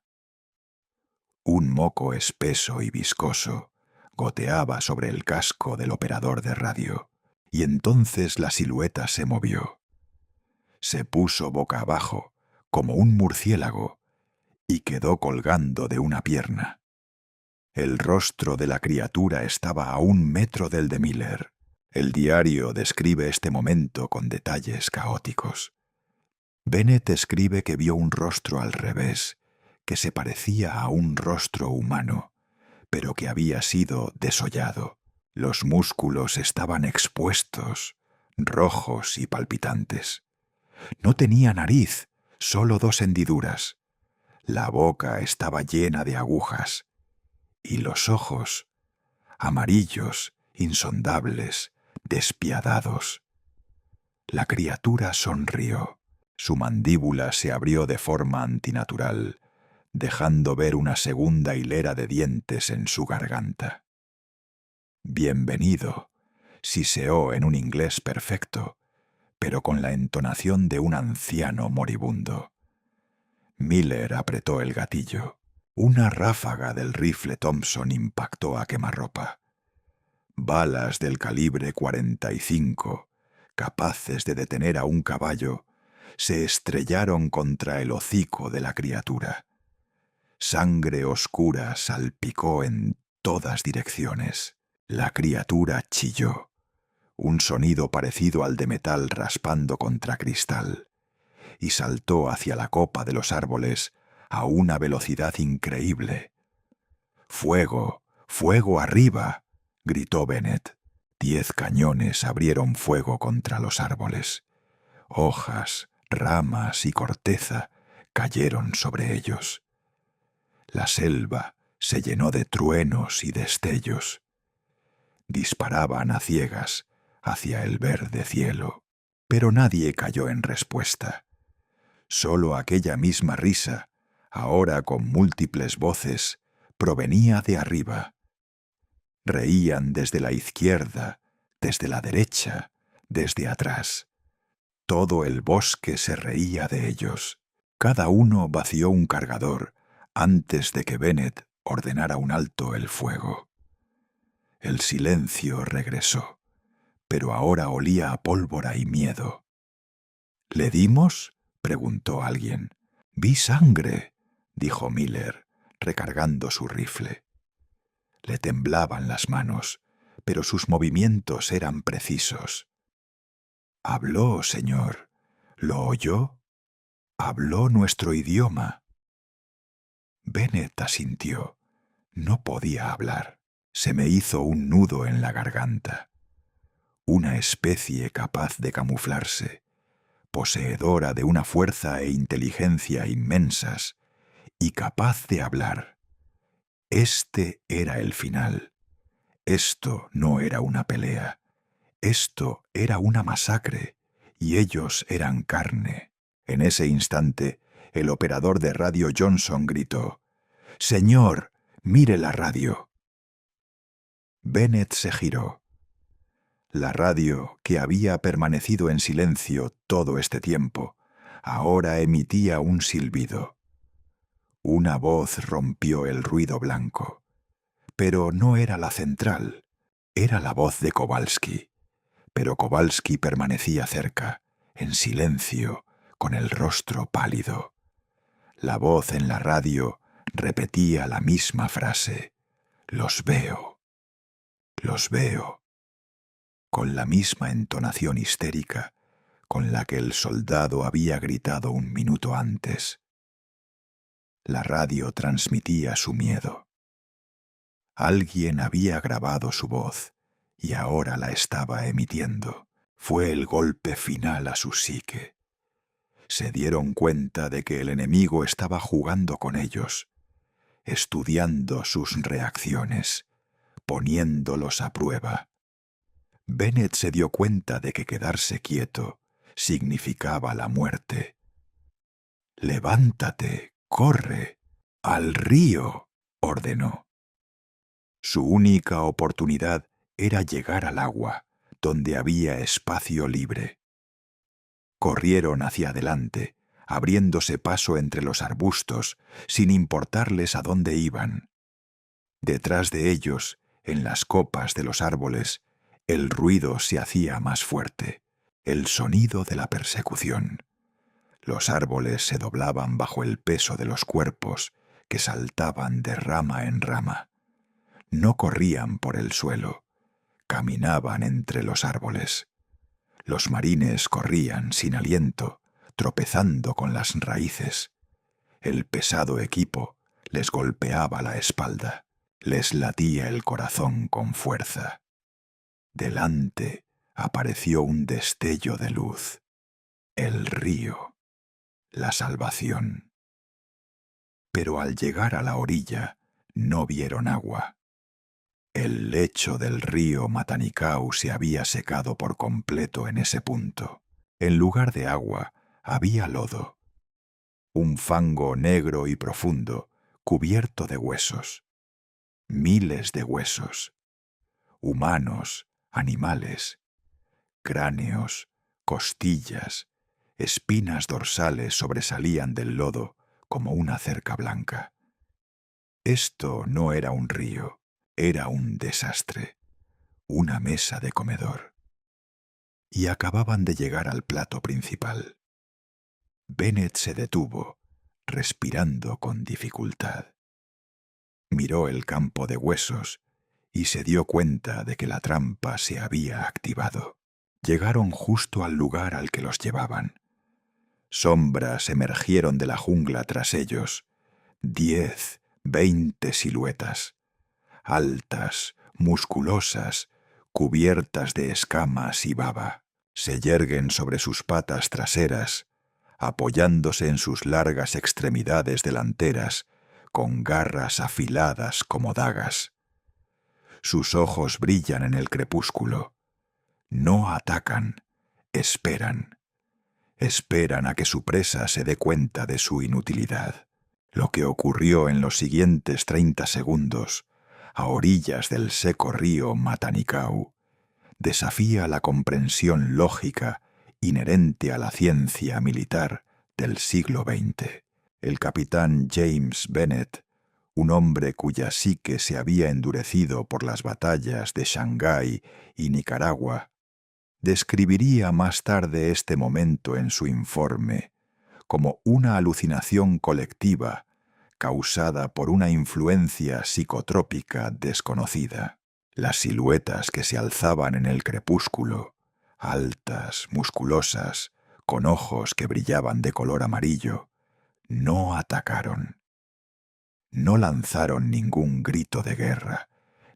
Un moco espeso y viscoso goteaba sobre el casco del operador de radio, y entonces la silueta se movió. Se puso boca abajo, como un murciélago, y quedó colgando de una pierna. El rostro de la criatura estaba a 1 metro del de Miller. El diario describe este momento con detalles caóticos. Bennett escribe que vio un rostro al revés, que se parecía a un rostro humano, pero que había sido desollado. Los músculos estaban expuestos, rojos y palpitantes. No tenía nariz, solo 2 hendiduras. La boca estaba llena de agujas. Y los ojos, amarillos, insondables, despiadados. La criatura sonrió. Su mandíbula se abrió de forma antinatural, dejando ver una segunda hilera de dientes en su garganta. «Bienvenido», siseó en un inglés perfecto, pero con la entonación de un anciano moribundo. Miller apretó el gatillo. Una ráfaga del rifle Thompson impactó a quemarropa. Balas del calibre 45, capaces de detener a un caballo, se estrellaron contra el hocico de la criatura. Sangre oscura salpicó en todas direcciones. La criatura chilló, un sonido parecido al de metal raspando contra cristal, y saltó hacia la copa de los árboles a una velocidad increíble. «¡Fuego! ¡Fuego arriba!», gritó Bennett. 10 cañones abrieron fuego contra los árboles. Hojas, ramas y corteza cayeron sobre ellos. La selva se llenó de truenos y destellos. Disparaban a ciegas hacia el verde cielo, pero nadie cayó en respuesta. Solo aquella misma risa, ahora con múltiples voces, provenía de arriba. Reían desde la izquierda, desde la derecha, desde atrás. Todo el bosque se reía de ellos. Cada uno vació un cargador antes de que Bennett ordenara un alto el fuego. El silencio regresó, pero ahora olía a pólvora y miedo. «¿Le dimos?», preguntó alguien. «Vi sangre», dijo Miller, recargando su rifle. Le temblaban las manos, pero sus movimientos eran precisos. «Habló, señor. ¿Lo oyó? Habló nuestro idioma». Bennett asintió. No podía hablar. Se me hizo un nudo en la garganta. Una especie capaz de camuflarse, poseedora de una fuerza e inteligencia inmensas, y capaz de hablar. Este era el final. Esto no era una pelea. Esto era una masacre, y ellos eran carne. En ese instante, el operador de radio Johnson gritó: «Señor, mire la radio». Bennett se giró. La radio, que había permanecido en silencio todo este tiempo, ahora emitía un silbido. Una voz rompió el ruido blanco. Pero no era la central, era la voz de Kowalski. Pero Kowalski permanecía cerca, en silencio, con el rostro pálido. La voz en la radio repetía la misma frase: «Los veo, los veo», con la misma entonación histérica con la que el soldado había gritado un minuto antes. La radio transmitía su miedo. Alguien había grabado su voz y ahora la estaba emitiendo. Fue el golpe final a su psique. Se dieron cuenta de que el enemigo estaba jugando con ellos, estudiando sus reacciones, poniéndolos a prueba. Bennett se dio cuenta de que quedarse quieto significaba la muerte. «Levántate, corre, al río», ordenó. Su única oportunidad era llegar al agua, donde había espacio libre. Corrieron hacia adelante, abriéndose paso entre los arbustos, sin importarles a dónde iban. Detrás de ellos, en las copas de los árboles, el ruido se hacía más fuerte, el sonido de la persecución. Los árboles se doblaban bajo el peso de los cuerpos que saltaban de rama en rama. No corrían por el suelo, caminaban entre los árboles. Los marines corrían sin aliento, tropezando con las raíces. El pesado equipo les golpeaba la espalda, les latía el corazón con fuerza. Delante apareció un destello de luz, el río, la salvación. Pero al llegar a la orilla no vieron agua. El lecho del río Matanicau se había secado por completo en ese punto. En lugar de agua había lodo, un fango negro y profundo cubierto de huesos. Miles de huesos, humanos, animales, cráneos, costillas, espinas dorsales sobresalían del lodo como una cerca blanca. Esto no era un río, era un desastre, una mesa de comedor. Y acababan de llegar al plato principal. Bennett se detuvo, respirando con dificultad. Miró el campo de huesos y se dio cuenta de que la trampa se había activado. Llegaron justo al lugar al que los llevaban. Sombras emergieron de la jungla tras ellos. 10, 20 siluetas. Altas, musculosas, cubiertas de escamas y baba. Se yerguen sobre sus patas traseras, apoyándose en sus largas extremidades delanteras, con garras afiladas como dagas. Sus ojos brillan en el crepúsculo. No atacan, esperan. Esperan a que su presa se dé cuenta de su inutilidad. Lo que ocurrió en los siguientes 30 segundos, a orillas del seco río Matanicau, desafía la comprensión lógica inherente a la ciencia militar del siglo XX. El capitán James Bennett, un hombre cuya psique se había endurecido por las batallas de Shanghái y Nicaragua, describiría más tarde este momento en su informe como una alucinación colectiva causada por una influencia psicotrópica desconocida. Las siluetas que se alzaban en el crepúsculo, altas, musculosas, con ojos que brillaban de color amarillo, no atacaron. No lanzaron ningún grito de guerra,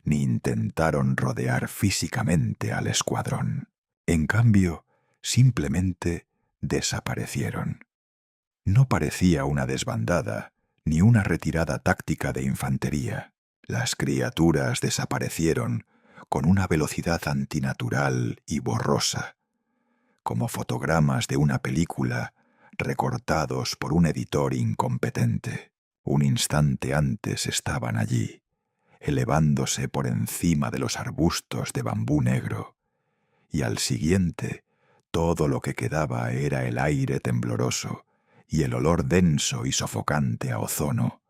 ni intentaron rodear físicamente al escuadrón. En cambio, simplemente desaparecieron. No parecía una desbandada, ni una retirada táctica de infantería. Las criaturas desaparecieron con una velocidad antinatural y borrosa, como fotogramas de una película recortados por un editor incompetente. Un instante antes estaban allí, elevándose por encima de los arbustos de bambú negro, y al siguiente todo lo que quedaba era el aire tembloroso y el olor denso y sofocante a ozono,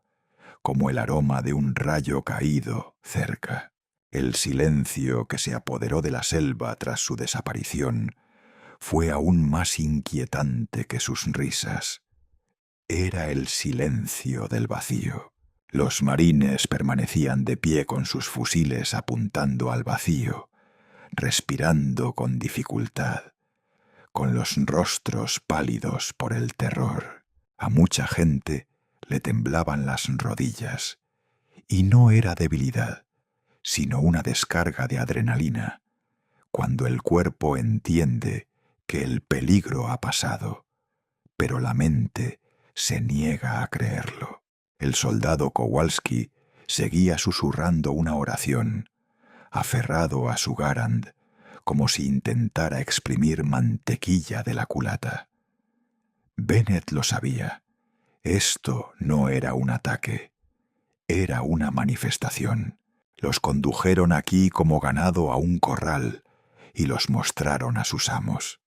como el aroma de un rayo caído cerca. El silencio que se apoderó de la selva tras su desaparición fue aún más inquietante que sus risas. Era el silencio del vacío. Los marines permanecían de pie con sus fusiles apuntando al vacío, respirando con dificultad, con los rostros pálidos por el terror. A mucha gente le temblaban las rodillas, y no era debilidad, sino una descarga de adrenalina, cuando el cuerpo entiende que el peligro ha pasado, pero la mente se niega a creerlo. El soldado Kowalski seguía susurrando una oración, aferrado a su Garand, como si intentara exprimir mantequilla de la culata. Bennett lo sabía. Esto no era un ataque. Era una manifestación. Los condujeron aquí como ganado a un corral y los mostraron a sus amos.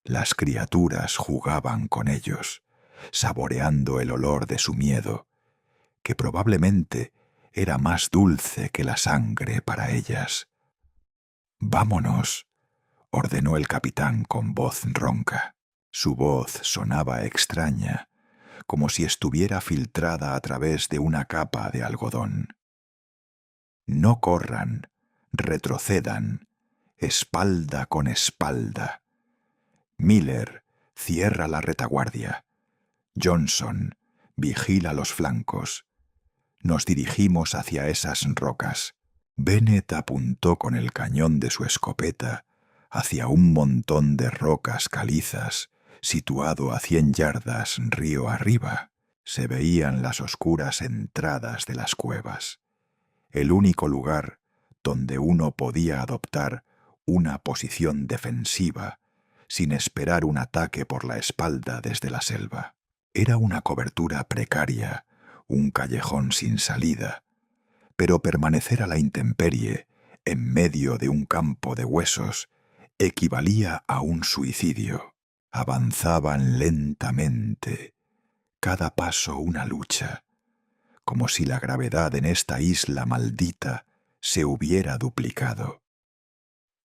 Las criaturas jugaban con ellos, saboreando el olor de su miedo, que probablemente era más dulce que la sangre para ellas. «Vámonos», ordenó el capitán con voz ronca. Su voz sonaba extraña, como si estuviera filtrada a través de una capa de algodón. «No corran, retrocedan, espalda con espalda. Miller, cierra la retaguardia. Johnson, vigila los flancos. Nos dirigimos hacia esas rocas». Bennett apuntó con el cañón de su escopeta hacia un montón de rocas calizas situado a 100 yardas río arriba. Se veían las oscuras entradas de las cuevas, el único lugar donde uno podía adoptar una posición defensiva sin esperar un ataque por la espalda desde la selva. Era una cobertura precaria, un callejón sin salida, pero permanecer a la intemperie en medio de un campo de huesos equivalía a un suicidio. Avanzaban lentamente, cada paso una lucha, como si la gravedad en esta isla maldita se hubiera duplicado.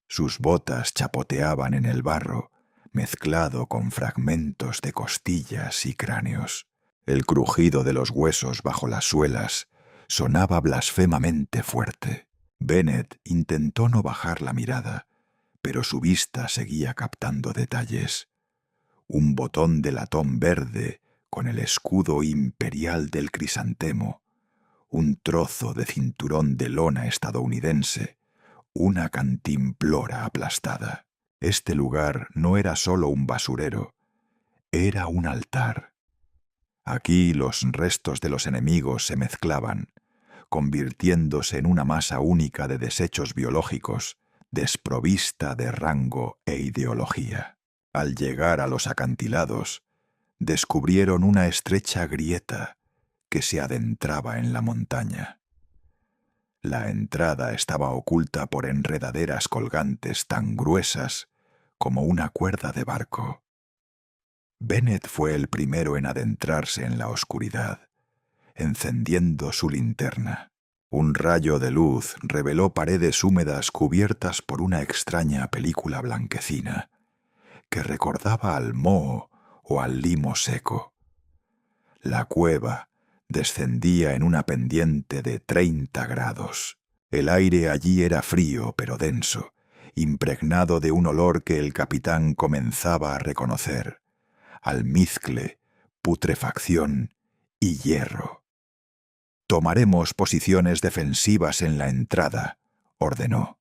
Sus botas chapoteaban en el barro, mezclado con fragmentos de costillas y cráneos. El crujido de los huesos bajo las suelas sonaba blasfemamente fuerte. Bennett intentó no bajar la mirada, pero su vista seguía captando detalles. Un botón de latón verde con el escudo imperial del crisantemo, un trozo de cinturón de lona estadounidense, una cantimplora aplastada. Este lugar no era solo un basurero, era un altar. Aquí los restos de los enemigos se mezclaban, convirtiéndose en una masa única de desechos biológicos, desprovista de rango e ideología. Al llegar a los acantilados, descubrieron una estrecha grieta que se adentraba en la montaña. La entrada estaba oculta por enredaderas colgantes tan gruesas como una cuerda de barco. Bennett fue el primero en adentrarse en la oscuridad, encendiendo su linterna. Un rayo de luz reveló paredes húmedas cubiertas por una extraña película blanquecina, que recordaba al moho o al limo seco. La cueva descendía en una pendiente de 30 grados. El aire allí era frío pero denso, impregnado de un olor que el capitán comenzaba a reconocer: almizcle, putrefacción y hierro. «Tomaremos posiciones defensivas en la entrada», ordenó.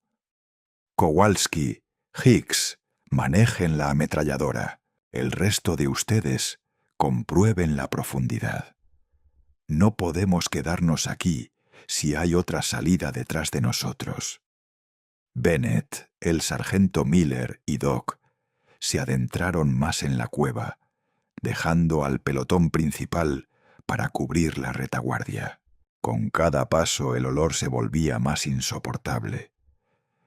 «Kowalski, Hicks, manejen la ametralladora. El resto de ustedes comprueben la profundidad. No podemos quedarnos aquí si hay otra salida detrás de nosotros». Bennett, el sargento Miller y Doc se adentraron más en la cueva, dejando al pelotón principal para cubrir la retaguardia. Con cada paso el olor se volvía más insoportable.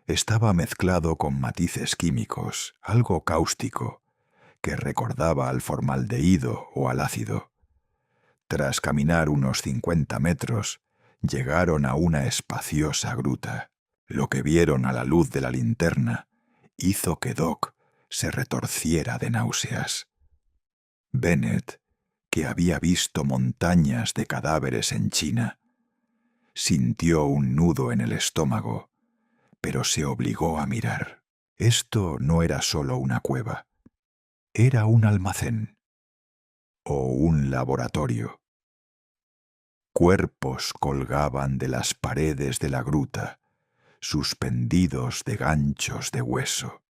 Estaba mezclado con matices químicos, algo cáustico, que recordaba al formaldehído o al ácido. Tras caminar unos 50 metros, llegaron a una espaciosa gruta. Lo que vieron a la luz de la linterna hizo que Doc se retorciera de náuseas. Bennett, que había visto montañas de cadáveres en China, sintió un nudo en el estómago, pero se obligó a mirar. Esto no era solo una cueva, era un almacén o un laboratorio. Cuerpos colgaban de las paredes de la gruta, suspendidos de ganchos de hueso.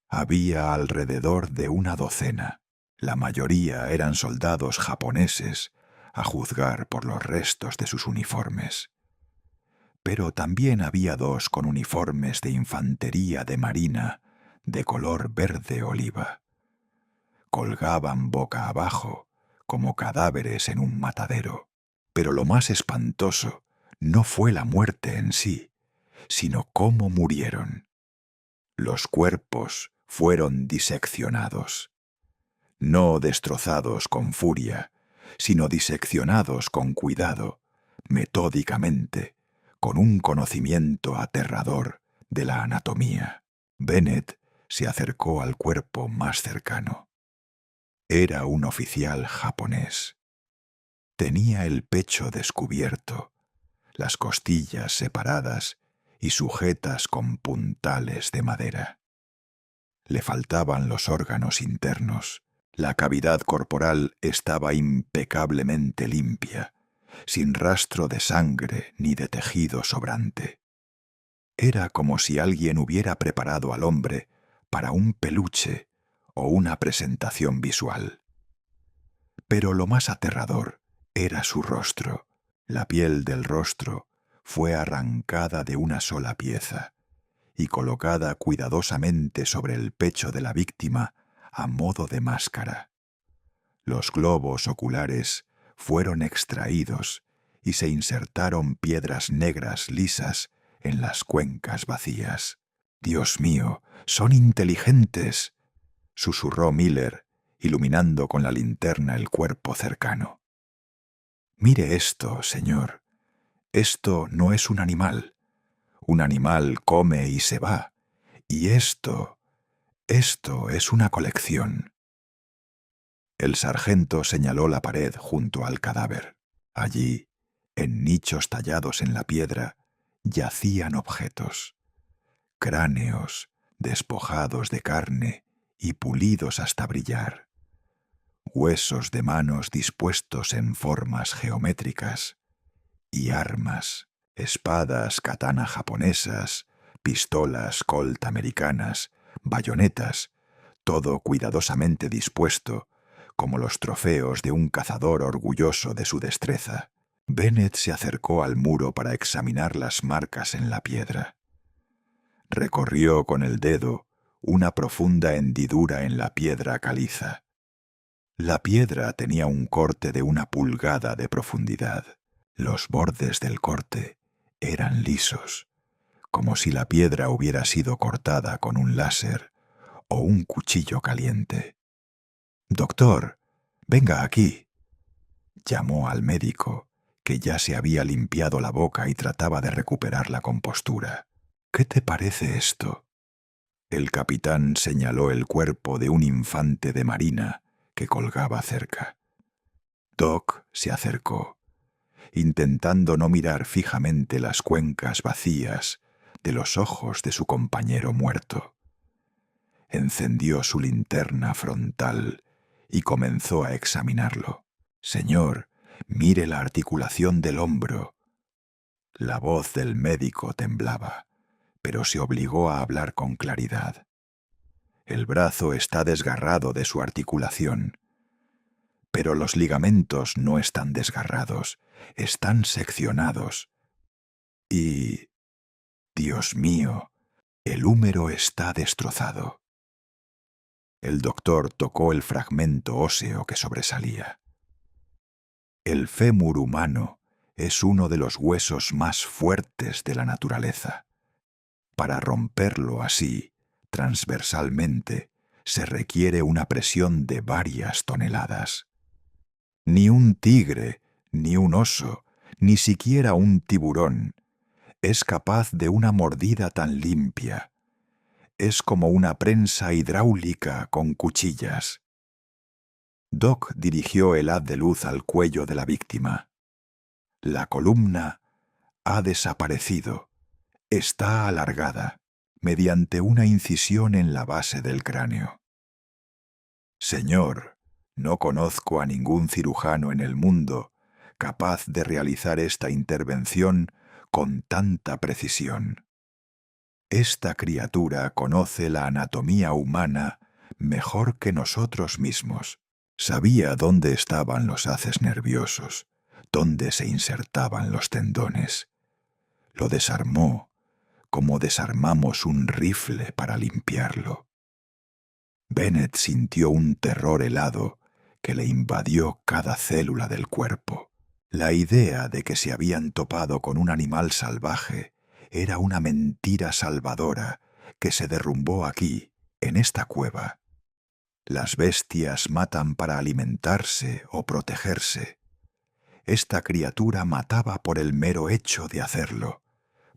Había alrededor de una docena. La mayoría eran soldados japoneses, a juzgar por los restos de sus uniformes. pero también había 2 con uniformes de infantería de marina de color verde oliva. Colgaban boca abajo, como cadáveres en un matadero. Pero lo más espantoso no fue la muerte en sí, sino cómo murieron. Los cuerpos fueron diseccionados. No destrozados con furia, sino diseccionados con cuidado, metódicamente, con un conocimiento aterrador de la anatomía. Bennett se acercó al cuerpo más cercano. Era un oficial japonés. Tenía el pecho descubierto, las costillas separadas y sujetas con puntales de madera. Le faltaban los órganos internos. La cavidad corporal estaba impecablemente limpia, sin rastro de sangre ni de tejido sobrante. Era como si alguien hubiera preparado al hombre para un peluche o una presentación visual. Pero lo más aterrador era su rostro. La piel del rostro fue arrancada de una sola pieza y colocada cuidadosamente sobre el pecho de la víctima a modo de máscara. Los globos oculares fueron extraídos y se insertaron piedras negras lisas en las cuencas vacías. «Dios mío, son inteligentes», susurró Miller, iluminando con la linterna el cuerpo cercano. «Mire esto, señor. Esto no es un animal. Un animal come y se va. Y esto es una colección». El sargento señaló la pared junto al cadáver. Allí, en nichos tallados en la piedra, yacían objetos. Cráneos despojados de carne y pulidos hasta brillar. Huesos de manos dispuestos en formas geométricas. Y armas, espadas katana japonesas, pistolas Colt americanas, bayonetas, todo cuidadosamente dispuesto, como los trofeos de un cazador orgulloso de su destreza. Bennett se acercó al muro para examinar las marcas en la piedra. Recorrió con el dedo una profunda hendidura en la piedra caliza. La piedra tenía un corte de 1 pulgada de profundidad. Los bordes del corte eran lisos, como si la piedra hubiera sido cortada con un láser o un cuchillo caliente. «Doctor, venga aquí», llamó al médico, que ya se había limpiado la boca y trataba de recuperar la compostura. «¿Qué te parece esto?» El capitán señaló el cuerpo de un infante de marina que colgaba cerca. Doc se acercó, intentando no mirar fijamente las cuencas vacías de los ojos de su compañero muerto. Encendió su linterna frontal y comenzó a examinarlo. «Señor, mire la articulación del hombro». La voz del médico temblaba, pero se obligó a hablar con claridad. «El brazo está desgarrado de su articulación, pero los ligamentos no están desgarrados, están seccionados. Y, Dios mío, el húmero está destrozado». El doctor tocó el fragmento óseo que sobresalía. El fémur humano es uno de los huesos más fuertes de la naturaleza. Para romperlo así, transversalmente, se requiere una presión de varias toneladas. Ni un tigre, ni un oso, ni siquiera un tiburón es capaz de una mordida tan limpia. Es como una prensa hidráulica con cuchillas. Doc dirigió el haz de luz al cuello de la víctima. La columna ha desaparecido. Está alargada, mediante una incisión en la base del cráneo. «Señor, no conozco a ningún cirujano en el mundo capaz de realizar esta intervención con tanta precisión. Esta criatura conoce la anatomía humana mejor que nosotros mismos. Sabía dónde estaban los haces nerviosos, dónde se insertaban los tendones. Lo desarmó como desarmamos un rifle para limpiarlo. Bennett sintió un terror helado que le invadió cada célula del cuerpo. La idea de que se habían topado con un animal salvaje era una mentira salvadora que se derrumbó aquí, en esta cueva. Las bestias matan para alimentarse o protegerse. Esta criatura mataba por el mero hecho de hacerlo,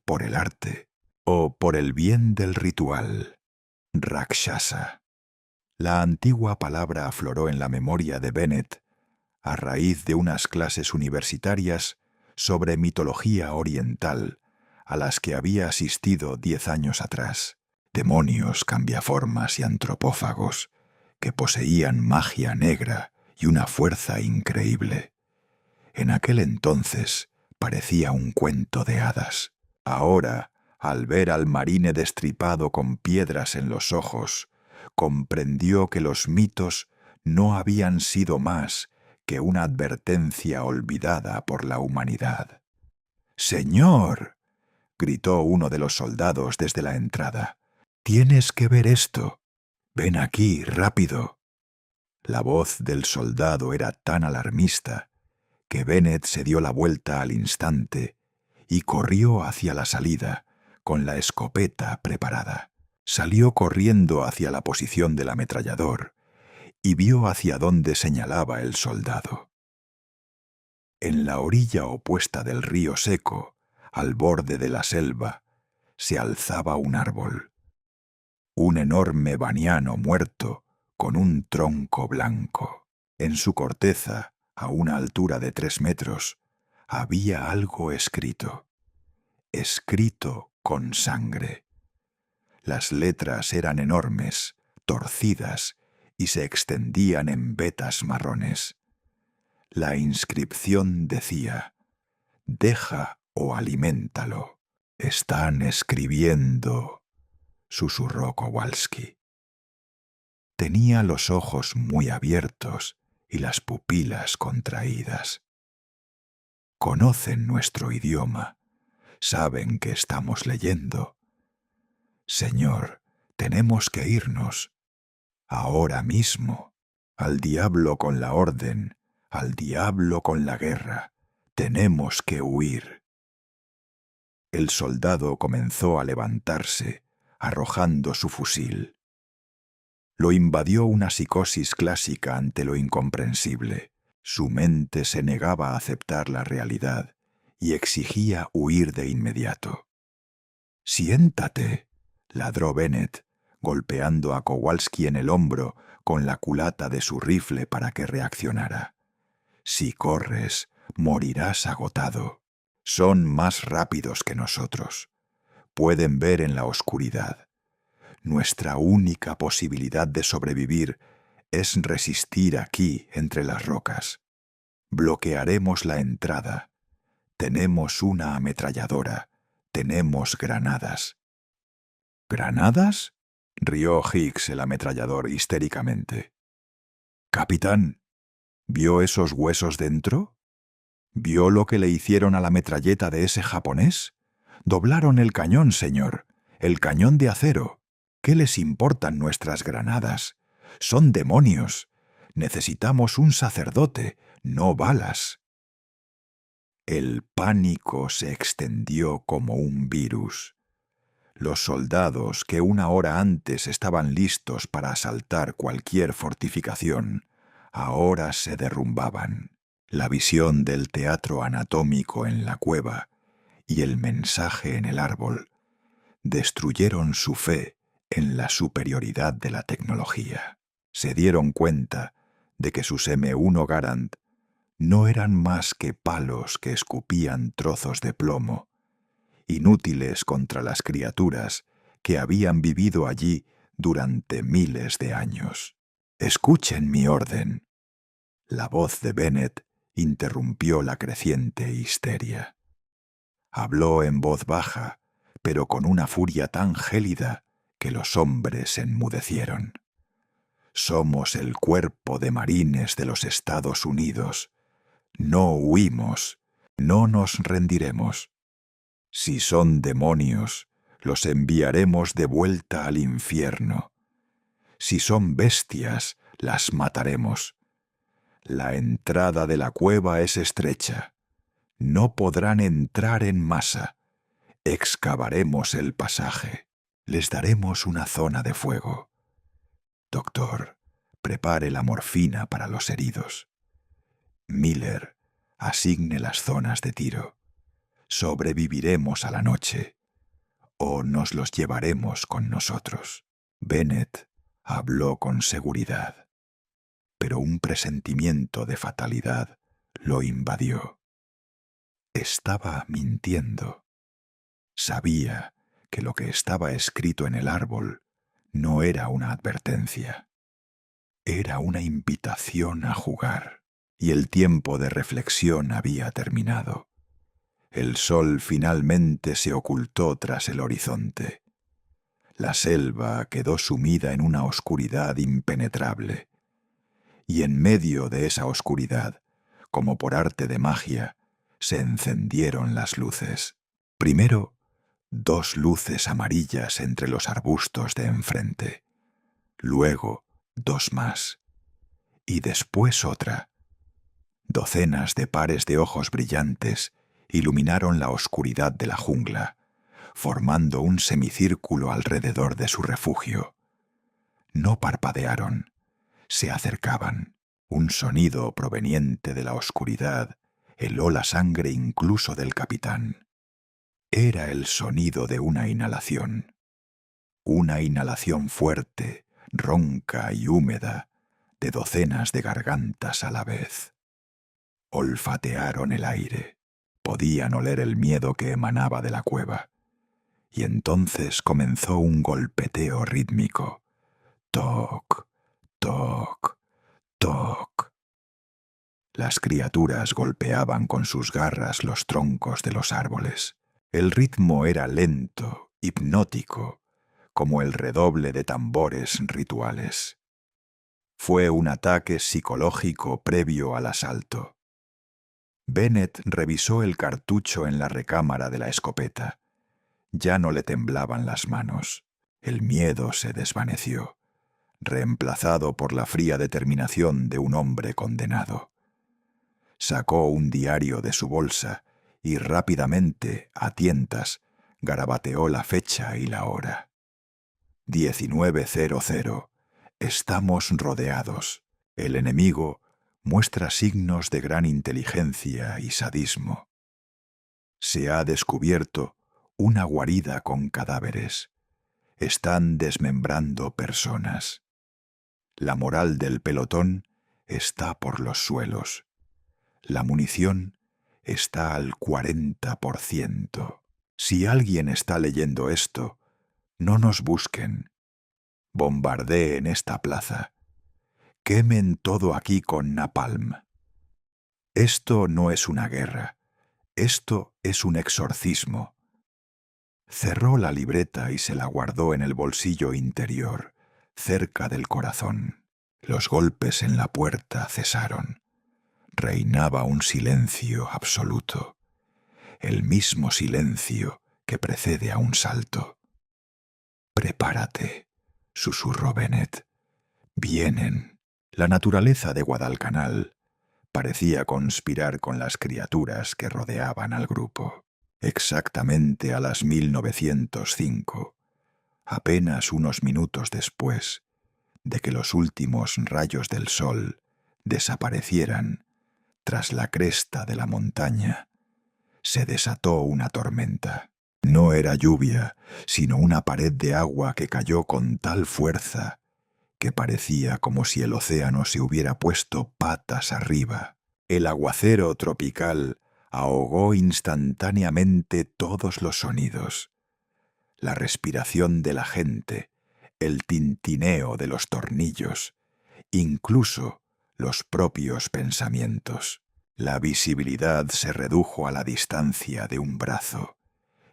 por el arte o por el bien del ritual. Rakshasa. La antigua palabra afloró en la memoria de Bennett a raíz de unas clases universitarias sobre mitología oriental a las que había asistido 10 años atrás. Demonios cambiaformas y antropófagos que poseían magia negra y una fuerza increíble. En aquel entonces parecía un cuento de hadas. Ahora, al ver al marine destripado con piedras en los ojos, comprendió que los mitos no habían sido más que una advertencia olvidada por la humanidad. «¡Señor!», gritó uno de los soldados desde la entrada. «Tienes que ver esto. Ven aquí, rápido». La voz del soldado era tan alarmista que Bennett se dio la vuelta al instante y corrió hacia la salida con la escopeta preparada. Salió corriendo hacia la posición del ametrallador y vio hacia dónde señalaba el soldado. En la orilla opuesta del río seco, al borde de la selva, se alzaba un árbol. Un enorme baniano muerto con un tronco blanco. En su corteza, a una altura de 3 metros, había algo escrito. Escrito con sangre. Las letras eran enormes, torcidas, y se extendían en vetas marrones. La inscripción decía: «Deja o aliméntalo». «Están escribiendo», susurró Kowalski. Tenía los ojos muy abiertos y las pupilas contraídas. Conocen nuestro idioma, saben que estamos leyendo. «Señor, tenemos que irnos. Ahora mismo. Al diablo con la orden, al diablo con la guerra. Tenemos que huir». El soldado comenzó a levantarse, arrojando su fusil. Lo invadió una psicosis clásica ante lo incomprensible. Su mente se negaba a aceptar la realidad y exigía huir de inmediato. «Siéntate», ladró Bennett, golpeando a Kowalski en el hombro con la culata de su rifle para que reaccionara. «Si corres, morirás agotado. Son más rápidos que nosotros. Pueden ver en la oscuridad. Nuestra única posibilidad de sobrevivir es resistir aquí entre las rocas. Bloquearemos la entrada. Tenemos una ametralladora. Tenemos granadas». «¿Granadas?», rió Hicks el ametrallador histéricamente. «Capitán, ¿vio esos huesos dentro? ¿Vio lo que le hicieron a la metralleta de ese japonés? Doblaron el cañón, señor, el cañón de acero. ¿Qué les importan nuestras granadas? Son demonios. Necesitamos un sacerdote, no balas». El pánico se extendió como un virus. Los soldados que una hora antes estaban listos para asaltar cualquier fortificación, ahora se derrumbaban. La visión del teatro anatómico en la cueva y el mensaje en el árbol destruyeron su fe en la superioridad de la tecnología. Se dieron cuenta de que sus M1 Garand no eran más que palos que escupían trozos de plomo, inútiles contra las criaturas que habían vivido allí durante miles de años. «Escuchen mi orden». La voz de Bennett interrumpió la creciente histeria. Habló en voz baja, pero con una furia tan gélida que los hombres enmudecieron. «Somos el cuerpo de marines de los Estados Unidos. No huimos, no nos rendiremos. Si son demonios, los enviaremos de vuelta al infierno. Si son bestias, las mataremos. La entrada de la cueva es estrecha. No podrán entrar en masa. Excavaremos el pasaje. Les daremos una zona de fuego. Doctor, prepare la morfina para los heridos. Miller, asigne las zonas de tiro. Sobreviviremos a la noche, o nos los llevaremos con nosotros. Bennett habló con seguridad, pero un presentimiento de fatalidad lo invadió. Estaba mintiendo. Sabía que lo que estaba escrito en el árbol no era una advertencia. Era una invitación a jugar, y el tiempo de reflexión había terminado. El sol finalmente se ocultó tras el horizonte. La selva quedó sumida en una oscuridad impenetrable, y en medio de esa oscuridad, como por arte de magia, se encendieron las luces. Primero, 2 luces amarillas entre los arbustos de enfrente, luego 2 más, y después otra. Docenas de pares de ojos brillantes iluminaron la oscuridad de la jungla, formando un semicírculo alrededor de su refugio. No parpadearon, se acercaban. Un sonido proveniente de la oscuridad heló la sangre incluso del capitán. Era el sonido de una inhalación fuerte, ronca y húmeda, de docenas de gargantas a la vez. Olfatearon el aire, podían oler el miedo que emanaba de la cueva, y entonces comenzó un golpeteo rítmico. Toc, toc, toc. Las criaturas golpeaban con sus garras los troncos de los árboles. El ritmo era lento, hipnótico, como el redoble de tambores rituales. Fue un ataque psicológico previo al asalto. Bennett revisó el cartucho en la recámara de la escopeta. Ya no le temblaban las manos. El miedo se desvaneció, reemplazado por la fría determinación de un hombre condenado. Sacó un diario de su bolsa y rápidamente, a tientas, garabateó la fecha y la hora. 19:00. Estamos rodeados. El enemigo muestra signos de gran inteligencia y sadismo. Se ha descubierto una guarida con cadáveres. Están desmembrando personas. La moral del pelotón está por los suelos. La munición está al 40%. Si alguien está leyendo esto, no nos busquen. Bombardeen esta plaza. Quemen todo aquí con napalm. Esto no es una guerra. Esto es un exorcismo. Cerró la libreta y se la guardó en el bolsillo interior, cerca del corazón. Los golpes en la puerta cesaron. Reinaba un silencio absoluto, el mismo silencio que precede a un salto. «Prepárate», susurró Bennett. «Vienen». La naturaleza de Guadalcanal parecía conspirar con las criaturas que rodeaban al grupo. Exactamente a las 1905, apenas unos minutos después de que los últimos rayos del sol desaparecieran tras la cresta de la montaña, se desató una tormenta. No era lluvia, sino una pared de agua que cayó con tal fuerza que parecía como si el océano se hubiera puesto patas arriba. El aguacero tropical ahogó instantáneamente todos los sonidos. La respiración de la gente, el tintineo de los tornillos, incluso los propios pensamientos. La visibilidad se redujo a la distancia de un brazo,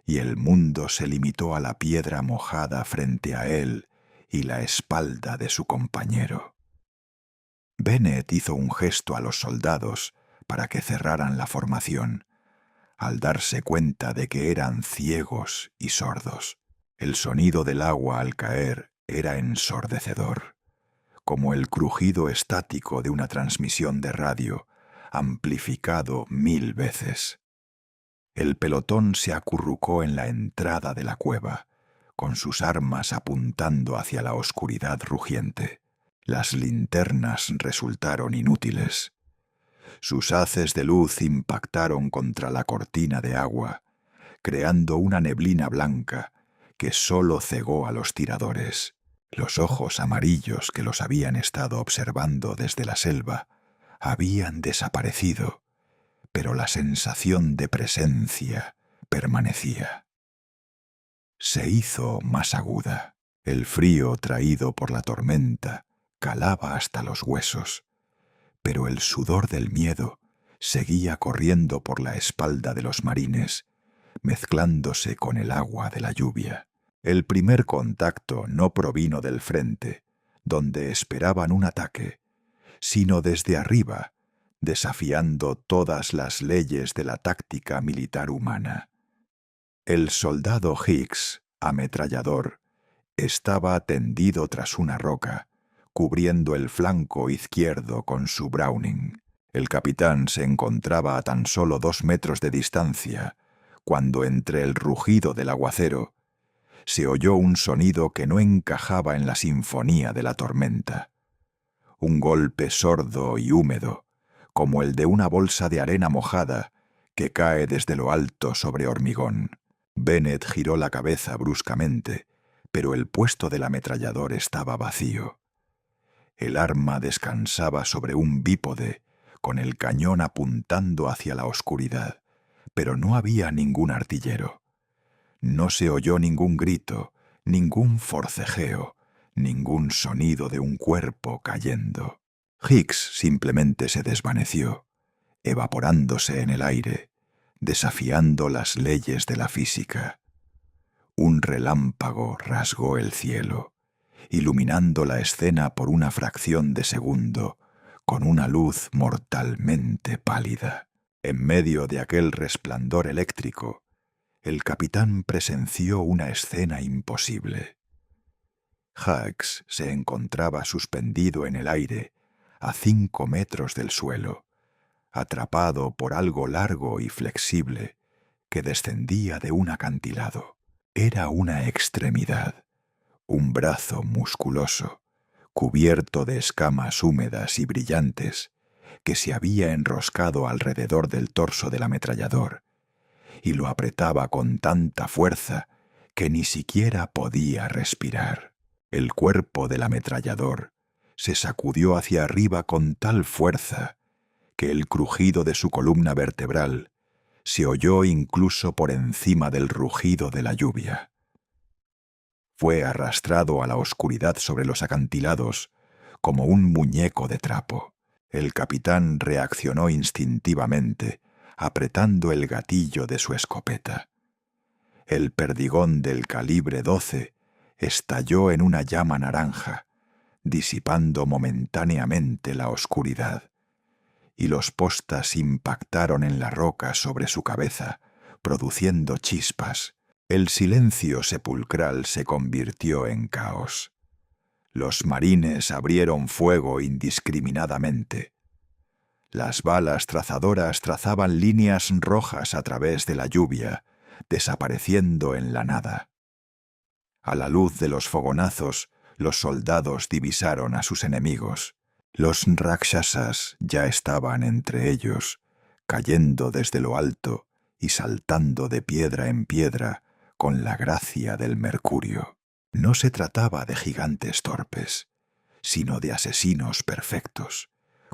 y el mundo se limitó a la piedra mojada frente a él y la espalda de su compañero. Bennett hizo un gesto a los soldados para que cerraran la formación, al darse cuenta de que eran ciegos y sordos. El sonido del agua al caer era ensordecedor, como el crujido estático de una transmisión de radio, amplificado 1000 veces. El pelotón se acurrucó en la entrada de la cueva, con sus armas apuntando hacia la oscuridad rugiente. Las linternas resultaron inútiles. Sus haces de luz impactaron contra la cortina de agua, creando una neblina blanca que sólo cegó a los tiradores. Los ojos amarillos que los habían estado observando desde la selva habían desaparecido, pero la sensación de presencia permanecía. Se hizo más aguda. El frío traído por la tormenta calaba hasta los huesos, pero el sudor del miedo seguía corriendo por la espalda de los marines, mezclándose con el agua de la lluvia. El primer contacto no provino del frente, donde esperaban un ataque, sino desde arriba, desafiando todas las leyes de la táctica militar humana. El soldado Hicks, ametrallador, estaba tendido tras una roca, cubriendo el flanco izquierdo con su Browning. El capitán se encontraba a tan solo 2 metros de distancia, cuando entre el rugido del aguacero se oyó un sonido que no encajaba en la sinfonía de la tormenta. Un golpe sordo y húmedo, como el de una bolsa de arena mojada que cae desde lo alto sobre hormigón. Bennett giró la cabeza bruscamente, pero el puesto del ametrallador estaba vacío. El arma descansaba sobre un bípode, con el cañón apuntando hacia la oscuridad, pero no había ningún artillero. No se oyó ningún grito, ningún forcejeo, ningún sonido de un cuerpo cayendo. Hicks simplemente se desvaneció, evaporándose en el aire, desafiando las leyes de la física. Un relámpago rasgó el cielo, iluminando la escena por una fracción de segundo, con una luz mortalmente pálida. En medio de aquel resplandor eléctrico, el capitán presenció una escena imposible. Hicks se encontraba suspendido en el aire, a 5 metros del suelo, atrapado por algo largo y flexible que descendía de un acantilado. Era una extremidad, un brazo musculoso, cubierto de escamas húmedas y brillantes, que se había enroscado alrededor del torso del ametrallador, y lo apretaba con tanta fuerza que ni siquiera podía respirar. El cuerpo del ametrallador se sacudió hacia arriba con tal fuerza que el crujido de su columna vertebral se oyó incluso por encima del rugido de la lluvia. Fue arrastrado a la oscuridad sobre los acantilados como un muñeco de trapo. El capitán reaccionó instintivamente, apretando el gatillo de su escopeta. El perdigón del calibre 12 estalló en una llama naranja, disipando momentáneamente la oscuridad, y los postas impactaron en la roca sobre su cabeza, produciendo chispas. El silencio sepulcral se convirtió en caos. Los marines abrieron fuego indiscriminadamente. Las balas trazadoras trazaban líneas rojas a través de la lluvia, desapareciendo en la nada. A la luz de los fogonazos, los soldados divisaron a sus enemigos. Los rakshasas ya estaban entre ellos, cayendo desde lo alto y saltando de piedra en piedra con la gracia del mercurio. No se trataba de gigantes torpes, sino de asesinos perfectos,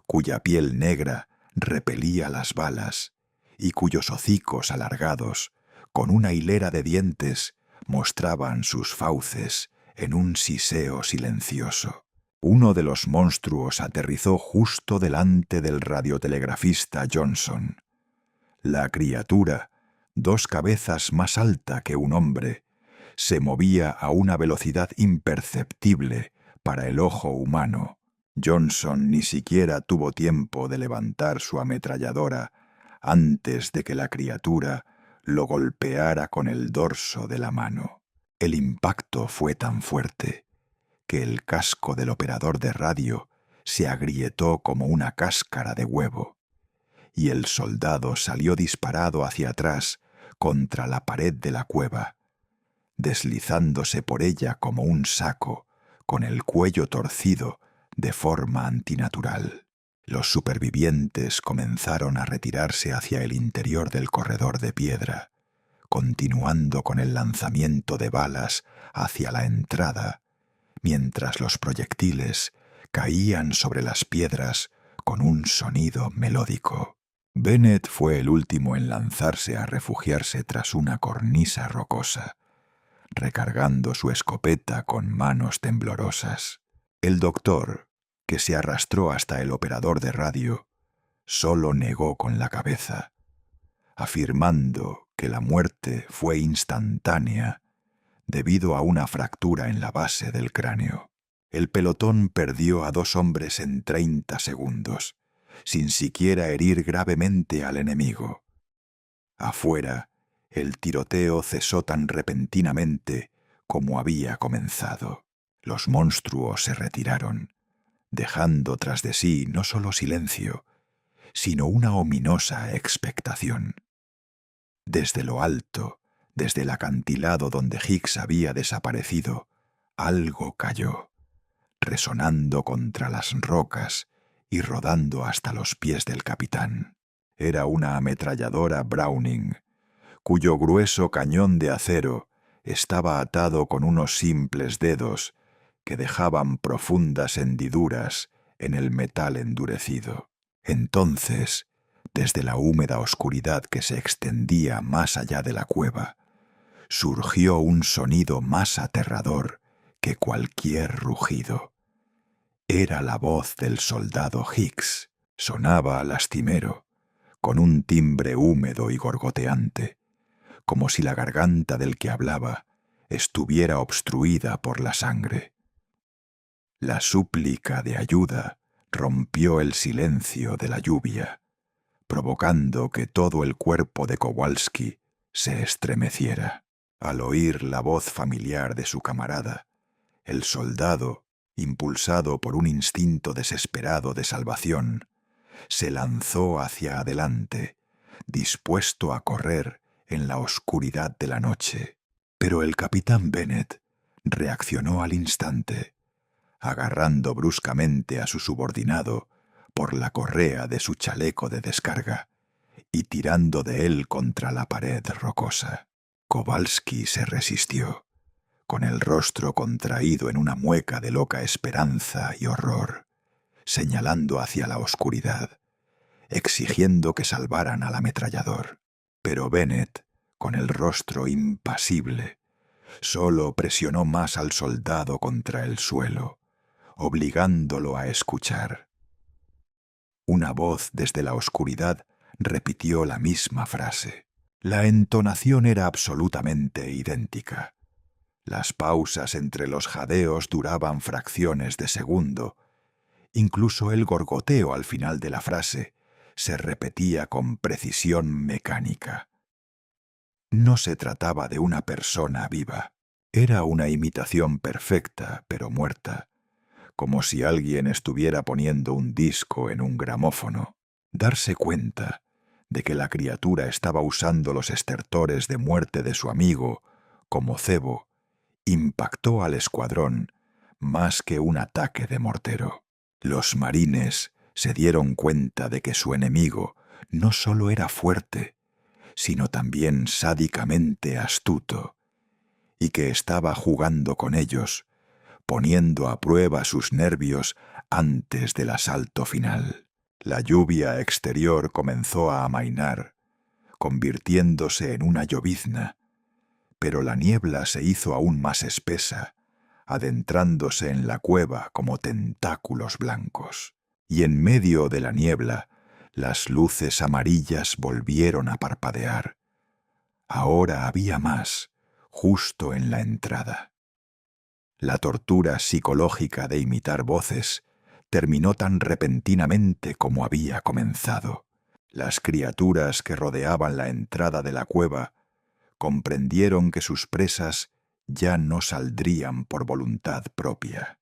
cuya piel negra repelía las balas y cuyos hocicos alargados, con una hilera de dientes, mostraban sus fauces en un siseo silencioso. Uno de los monstruos aterrizó justo delante del radiotelegrafista Johnson. La criatura, 2 cabezas más alta que un hombre, se movía a una velocidad imperceptible para el ojo humano. Johnson ni siquiera tuvo tiempo de levantar su ametralladora antes de que la criatura lo golpeara con el dorso de la mano. El impacto fue tan fuerte que el casco del operador de radio se agrietó como una cáscara de huevo, y el soldado salió disparado hacia atrás contra la pared de la cueva, deslizándose por ella como un saco, con el cuello torcido de forma antinatural. Los supervivientes comenzaron a retirarse hacia el interior del corredor de piedra, continuando con el lanzamiento de balas hacia la entrada, mientras los proyectiles caían sobre las piedras con un sonido melódico. Bennett fue el último en lanzarse a refugiarse tras una cornisa rocosa, recargando su escopeta con manos temblorosas. El doctor, que se arrastró hasta el operador de radio, solo negó con la cabeza, afirmando que la muerte fue instantánea debido a una fractura en la base del cráneo. El pelotón perdió a 2 hombres en 30 segundos, sin siquiera herir gravemente al enemigo. Afuera, el tiroteo cesó tan repentinamente como había comenzado. Los monstruos se retiraron, dejando tras de sí no solo silencio, sino una ominosa expectación. Desde lo alto, desde el acantilado donde Hicks había desaparecido, algo cayó, resonando contra las rocas y rodando hasta los pies del capitán. Era una ametralladora Browning, cuyo grueso cañón de acero estaba atado con unos simples dedos que dejaban profundas hendiduras en el metal endurecido. Entonces, desde la húmeda oscuridad que se extendía más allá de la cueva, surgió un sonido más aterrador que cualquier rugido. Era la voz del soldado Hicks. Sonaba lastimero, con un timbre húmedo y gorgoteante, como si la garganta del que hablaba estuviera obstruida por la sangre. La súplica de ayuda rompió el silencio de la lluvia, provocando que todo el cuerpo de Kowalski se estremeciera. Al oír la voz familiar de su camarada, el soldado, impulsado por un instinto desesperado de salvación, se lanzó hacia adelante, dispuesto a correr en la oscuridad de la noche. Pero el capitán Bennett reaccionó al instante, agarrando bruscamente a su subordinado por la correa de su chaleco de descarga y tirando de él contra la pared rocosa. Kowalski se resistió, con el rostro contraído en una mueca de loca esperanza y horror, señalando hacia la oscuridad, exigiendo que salvaran al ametrallador. Pero Bennett, con el rostro impasible, solo presionó más al soldado contra el suelo, obligándolo a escuchar. Una voz desde la oscuridad repitió la misma frase. La entonación era absolutamente idéntica. Las pausas entre los jadeos duraban fracciones de segundo. Incluso el gorgoteo al final de la frase se repetía con precisión mecánica. No se trataba de una persona viva. Era una imitación perfecta, pero muerta, como si alguien estuviera poniendo un disco en un gramófono. Darse cuenta de que la criatura estaba usando los estertores de muerte de su amigo como cebo impactó al escuadrón más que un ataque de mortero. Los marines se dieron cuenta de que su enemigo no solo era fuerte, sino también sádicamente astuto, y que estaba jugando con ellos, poniendo a prueba sus nervios antes del asalto final. La lluvia exterior comenzó a amainar, convirtiéndose en una llovizna, pero la niebla se hizo aún más espesa, adentrándose en la cueva como tentáculos blancos. Y en medio de la niebla, las luces amarillas volvieron a parpadear. Ahora había más, justo en la entrada. La tortura psicológica de imitar voces terminó tan repentinamente como había comenzado. Las criaturas que rodeaban la entrada de la cueva comprendieron que sus presas ya no saldrían por voluntad propia.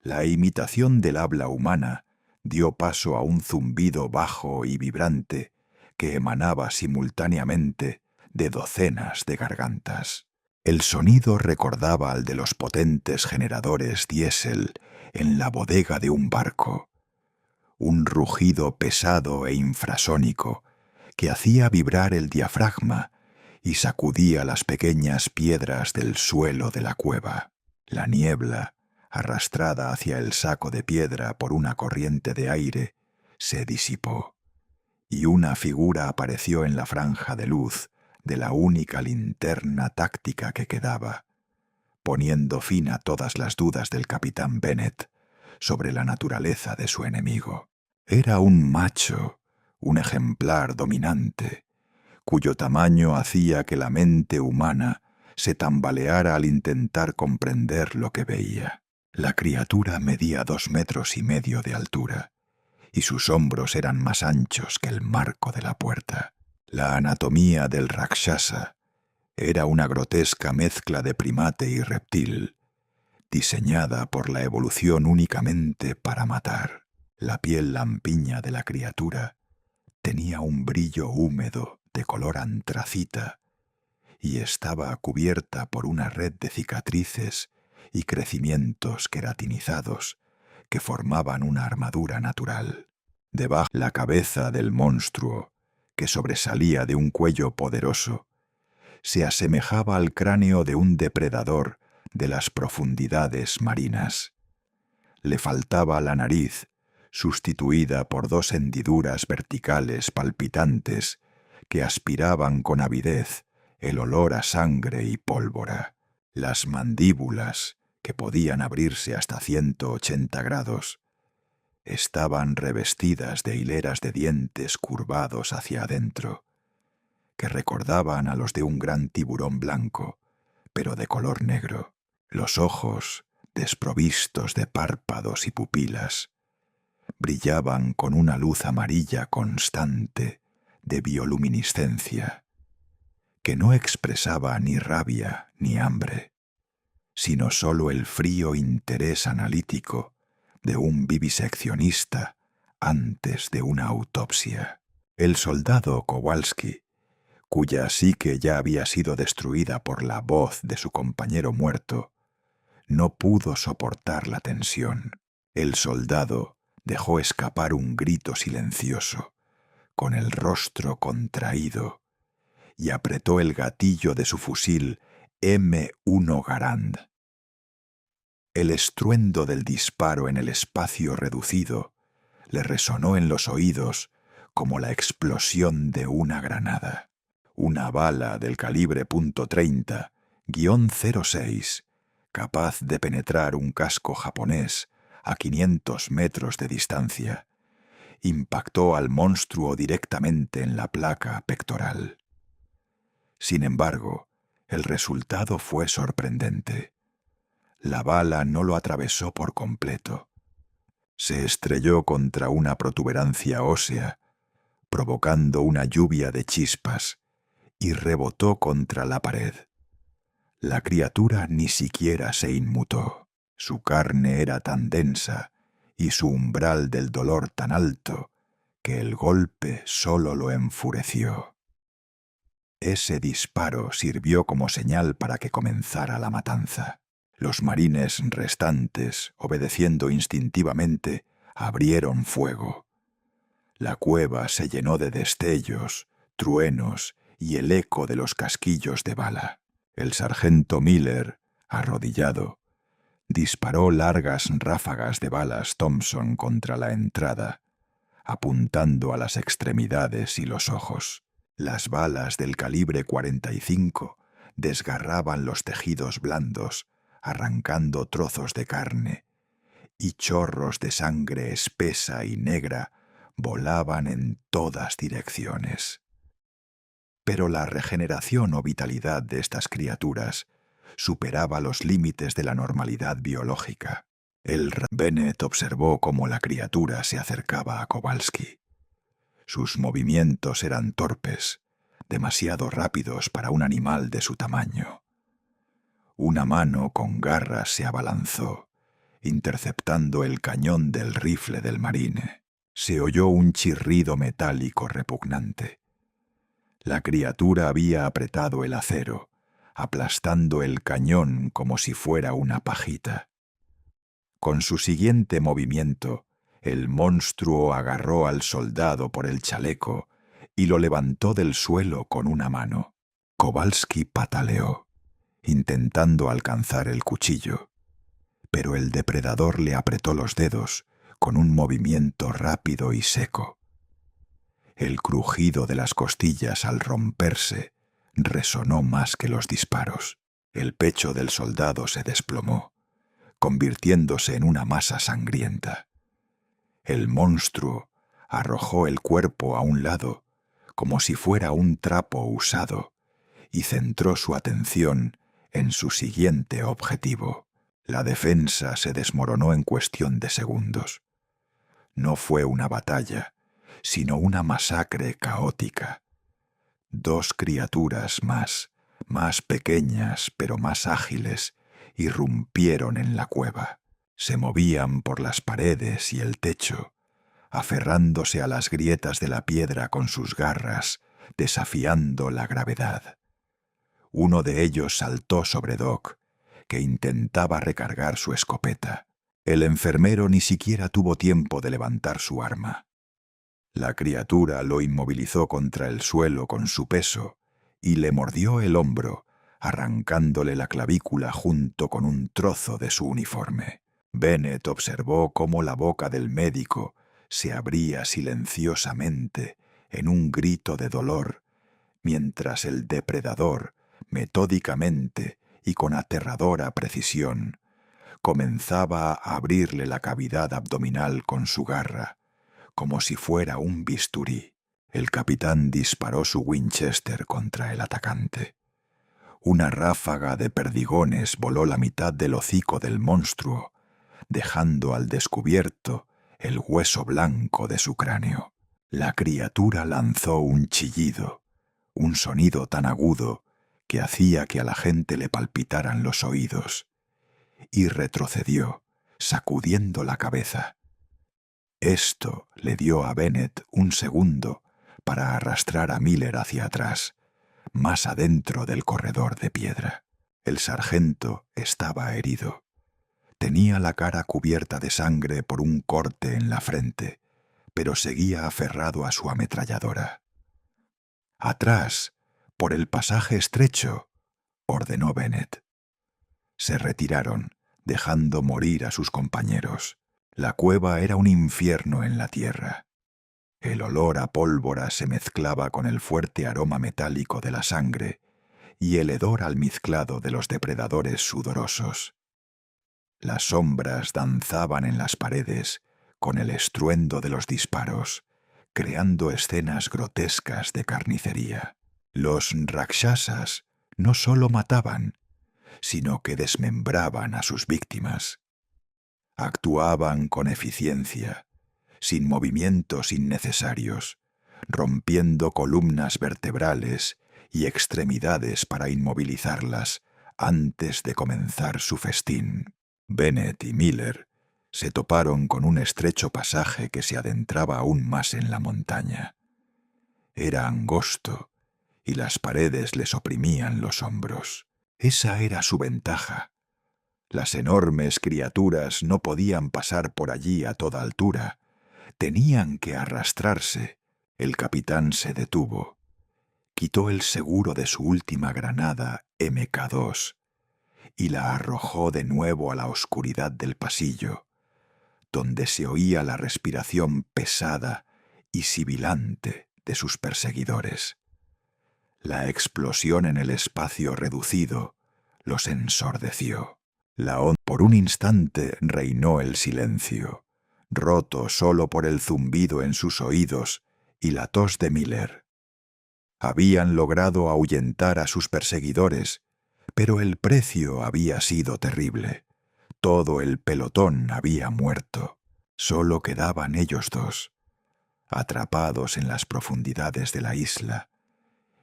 La imitación del habla humana dio paso a un zumbido bajo y vibrante que emanaba simultáneamente de docenas de gargantas. El sonido recordaba al de los potentes generadores diésel en la bodega de un barco, un rugido pesado e infrasónico que hacía vibrar el diafragma y sacudía las pequeñas piedras del suelo de la cueva. La niebla, arrastrada hacia el saco de piedra por una corriente de aire, se disipó, y una figura apareció en la franja de luz de la única linterna táctica que quedaba, poniendo fin a todas las dudas del capitán Bennet sobre la naturaleza de su enemigo. Era un macho, un ejemplar dominante, cuyo tamaño hacía que la mente humana se tambaleara al intentar comprender lo que veía. La criatura medía 2,5 metros de altura, y sus hombros eran más anchos que el marco de la puerta. La anatomía del Rakshasa era una grotesca mezcla de primate y reptil, diseñada por la evolución únicamente para matar. La piel lampiña de la criatura tenía un brillo húmedo de color antracita y estaba cubierta por una red de cicatrices y crecimientos queratinizados que formaban una armadura natural. Debajo de la cabeza del monstruo, que sobresalía de un cuello poderoso, se asemejaba al cráneo de un depredador de las profundidades marinas. Le faltaba la nariz, sustituida por 2 hendiduras verticales palpitantes que aspiraban con avidez el olor a sangre y pólvora. Las mandíbulas, que podían abrirse hasta 180 grados, estaban revestidas de hileras de dientes curvados hacia adentro, que recordaban a los de un gran tiburón blanco, pero de color negro. Los ojos, desprovistos de párpados y pupilas, brillaban con una luz amarilla constante de bioluminiscencia, que no expresaba ni rabia ni hambre, sino sólo el frío interés analítico de un viviseccionista antes de una autopsia. El soldado Kowalski, cuya psique ya había sido destruida por la voz de su compañero muerto, no pudo soportar la tensión. El soldado dejó escapar un grito silencioso, con el rostro contraído, y apretó el gatillo de su fusil M1 Garand. El estruendo del disparo en el espacio reducido le resonó en los oídos como la explosión de una granada. Una bala del calibre .30-06, capaz de penetrar un casco japonés a 500 metros de distancia, impactó al monstruo directamente en la placa pectoral. Sin embargo, el resultado fue sorprendente. La bala no lo atravesó por completo. Se estrelló contra una protuberancia ósea, provocando una lluvia de chispas, y rebotó contra la pared. La criatura ni siquiera se inmutó. Su carne era tan densa y su umbral del dolor tan alto que el golpe solo lo enfureció. Ese disparo sirvió como señal para que comenzara la matanza. Los marines restantes, obedeciendo instintivamente, abrieron fuego. La cueva se llenó de destellos, truenos y el eco de los casquillos de bala. El sargento Miller, arrodillado, disparó largas ráfagas de balas Thompson contra la entrada, apuntando a las extremidades y los ojos. Las balas del calibre 45 desgarraban los tejidos blandos, arrancando trozos de carne, y chorros de sangre espesa y negra volaban en todas direcciones. Pero la regeneración o vitalidad de estas criaturas superaba los límites de la normalidad biológica. Bennet observó cómo la criatura se acercaba a Kowalski. Sus movimientos eran torpes, demasiado rápidos para un animal de su tamaño. Una mano con garras se abalanzó, interceptando el cañón del rifle del marine. Se oyó un chirrido metálico repugnante. La criatura había apretado el acero, aplastando el cañón como si fuera una pajita. Con su siguiente movimiento, el monstruo agarró al soldado por el chaleco y lo levantó del suelo con una mano. Kowalski pataleó, intentando alcanzar el cuchillo, pero el depredador le apretó los dedos con un movimiento rápido y seco. El crujido de las costillas al romperse resonó más que los disparos. El pecho del soldado se desplomó, convirtiéndose en una masa sangrienta. El monstruo arrojó el cuerpo a un lado, como si fuera un trapo usado, y centró su atención en su siguiente objetivo. La defensa se desmoronó en cuestión de segundos. No fue una batalla, sino una masacre caótica. Dos criaturas más pequeñas pero más ágiles, irrumpieron en la cueva. Se movían por las paredes y el techo, aferrándose a las grietas de la piedra con sus garras, desafiando la gravedad. Uno de ellos saltó sobre Doc, que intentaba recargar su escopeta. El enfermero ni siquiera tuvo tiempo de levantar su arma. La criatura lo inmovilizó contra el suelo con su peso y le mordió el hombro, arrancándole la clavícula junto con un trozo de su uniforme. Bennett observó cómo la boca del médico se abría silenciosamente en un grito de dolor, mientras el depredador, metódicamente y con aterradora precisión, comenzaba a abrirle la cavidad abdominal con su garra, como si fuera un bisturí. El capitán disparó su Winchester contra el atacante. Una ráfaga de perdigones voló la mitad del hocico del monstruo, dejando al descubierto el hueso blanco de su cráneo. La criatura lanzó un chillido, un sonido tan agudo que hacía que a la gente le palpitaran los oídos, y retrocedió, sacudiendo la cabeza. Esto le dio a Bennett un segundo para arrastrar a Miller hacia atrás, más adentro del corredor de piedra. El sargento estaba herido. Tenía la cara cubierta de sangre por un corte en la frente, pero seguía aferrado a su ametralladora. «Atrás, por el pasaje estrecho», ordenó Bennett. Se retiraron, dejando morir a sus compañeros. La cueva era un infierno en la tierra. El olor a pólvora se mezclaba con el fuerte aroma metálico de la sangre y el hedor almizclado de los depredadores sudorosos. Las sombras danzaban en las paredes con el estruendo de los disparos, creando escenas grotescas de carnicería. Los rakshasas no solo mataban, sino que desmembraban a sus víctimas. Actuaban con eficiencia, sin movimientos innecesarios, rompiendo columnas vertebrales y extremidades para inmovilizarlas antes de comenzar su festín. Bennett y Miller se toparon con un estrecho pasaje que se adentraba aún más en la montaña. Era angosto y las paredes les oprimían los hombros. Esa era su ventaja. Las enormes criaturas no podían pasar por allí a toda altura. Tenían que arrastrarse. El capitán se detuvo. Quitó el seguro de su última granada MK2 y la arrojó de nuevo a la oscuridad del pasillo, donde se oía la respiración pesada y sibilante de sus perseguidores. La explosión en el espacio reducido los ensordeció. Por un instante reinó el silencio, roto solo por el zumbido en sus oídos y la tos de Miller. Habían logrado ahuyentar a sus perseguidores, pero el precio había sido terrible. Todo el pelotón había muerto. Solo quedaban ellos dos. atrapados en las profundidades de la isla,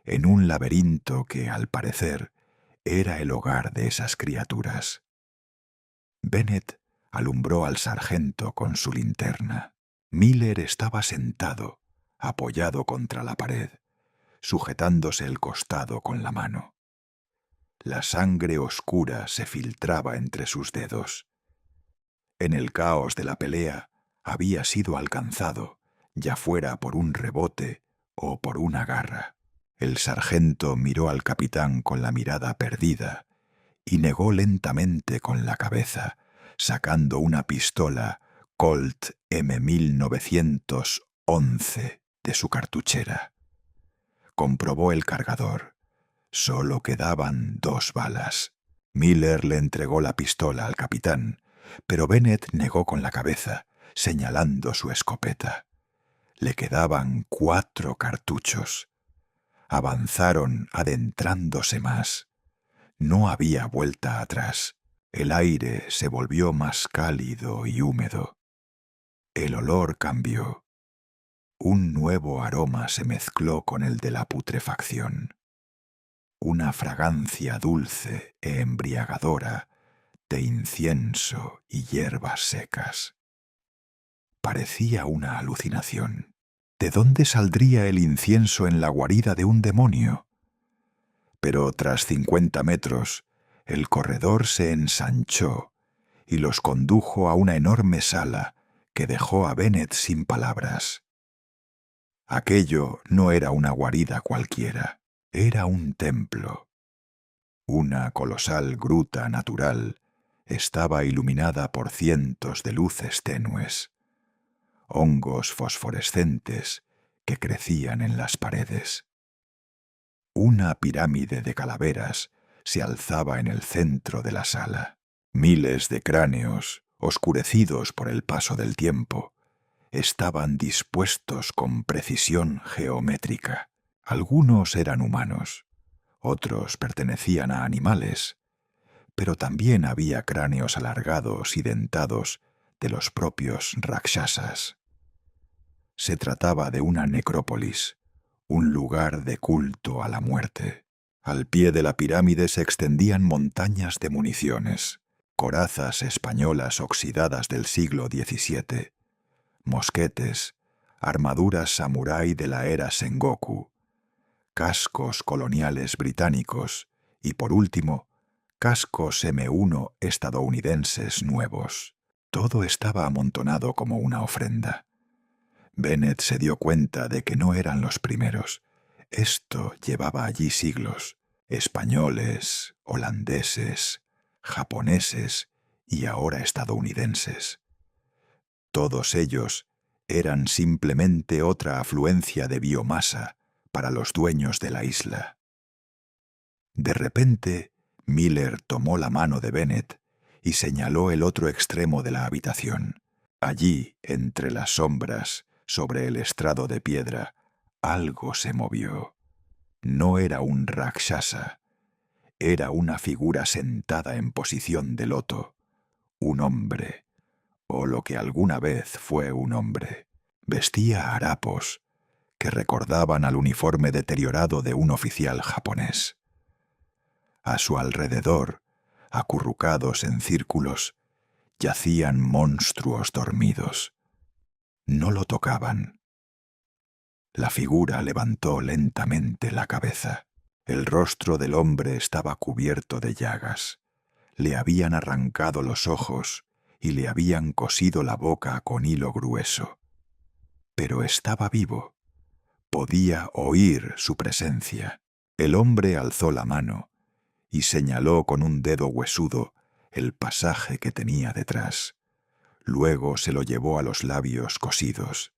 en un laberinto que, al parecer, era el hogar de esas criaturas. Bennet alumbró al sargento con su linterna. Miller estaba sentado, apoyado contra la pared, sujetándose el costado con la mano. La sangre oscura se filtraba entre sus dedos. En el caos de la pelea había sido alcanzado, ya fuera por un rebote o por una garra. El sargento miró al capitán con la mirada perdida y negó lentamente con la cabeza, sacando una pistola Colt M1911 de su cartuchera. Comprobó el cargador. Solo quedaban 2 balas. Miller le entregó la pistola al capitán, pero Bennet negó con la cabeza, señalando su escopeta. Le quedaban 4 cartuchos. Avanzaron adentrándose más. No había vuelta atrás. El aire se volvió más cálido y húmedo. El olor cambió. Un nuevo aroma se mezcló con el de la putrefacción. Una fragancia dulce e embriagadora de incienso y hierbas secas. Parecía una alucinación. ¿De dónde saldría el incienso en la guarida de un demonio? Pero tras 50 metros, el corredor se ensanchó y los condujo a una enorme sala que dejó a Bennet sin palabras. Aquello no era una guarida cualquiera, era un templo. Una colosal gruta natural estaba iluminada por cientos de luces tenues, hongos fosforescentes que crecían en las paredes. Una pirámide de calaveras se alzaba en el centro de la sala. Miles de cráneos, oscurecidos por el paso del tiempo, estaban dispuestos con precisión geométrica. Algunos eran humanos, otros pertenecían a animales, pero también había cráneos alargados y dentados de los propios rakshasas. Se trataba de una necrópolis, un lugar de culto a la muerte. Al pie de la pirámide se extendían montañas de municiones, corazas españolas oxidadas del siglo XVII, mosquetes, armaduras samurái de la era Sengoku, cascos coloniales británicos y, por último, cascos M1 estadounidenses nuevos. Todo estaba amontonado como una ofrenda. Bennet se dio cuenta de que no eran los primeros. Esto llevaba allí siglos. Españoles, holandeses, japoneses y ahora estadounidenses. Todos ellos eran simplemente otra afluencia de biomasa para los dueños de la isla. De repente, Miller tomó la mano de Bennet y señaló el otro extremo de la habitación. Allí, entre las sombras, sobre el estrado de piedra, algo se movió. No era un rakshasa, era una figura sentada en posición de loto, un hombre, o lo que alguna vez fue un hombre. Vestía harapos que recordaban al uniforme deteriorado de un oficial japonés. A su alrededor, acurrucados en círculos, yacían monstruos dormidos. No lo tocaban. La figura levantó lentamente la cabeza. El rostro del hombre estaba cubierto de llagas. Le habían arrancado los ojos y le habían cosido la boca con hilo grueso. Pero estaba vivo. Podía oír su presencia. El hombre alzó la mano y señaló con un dedo huesudo el pasaje que tenía detrás. Luego se lo llevó a los labios cosidos.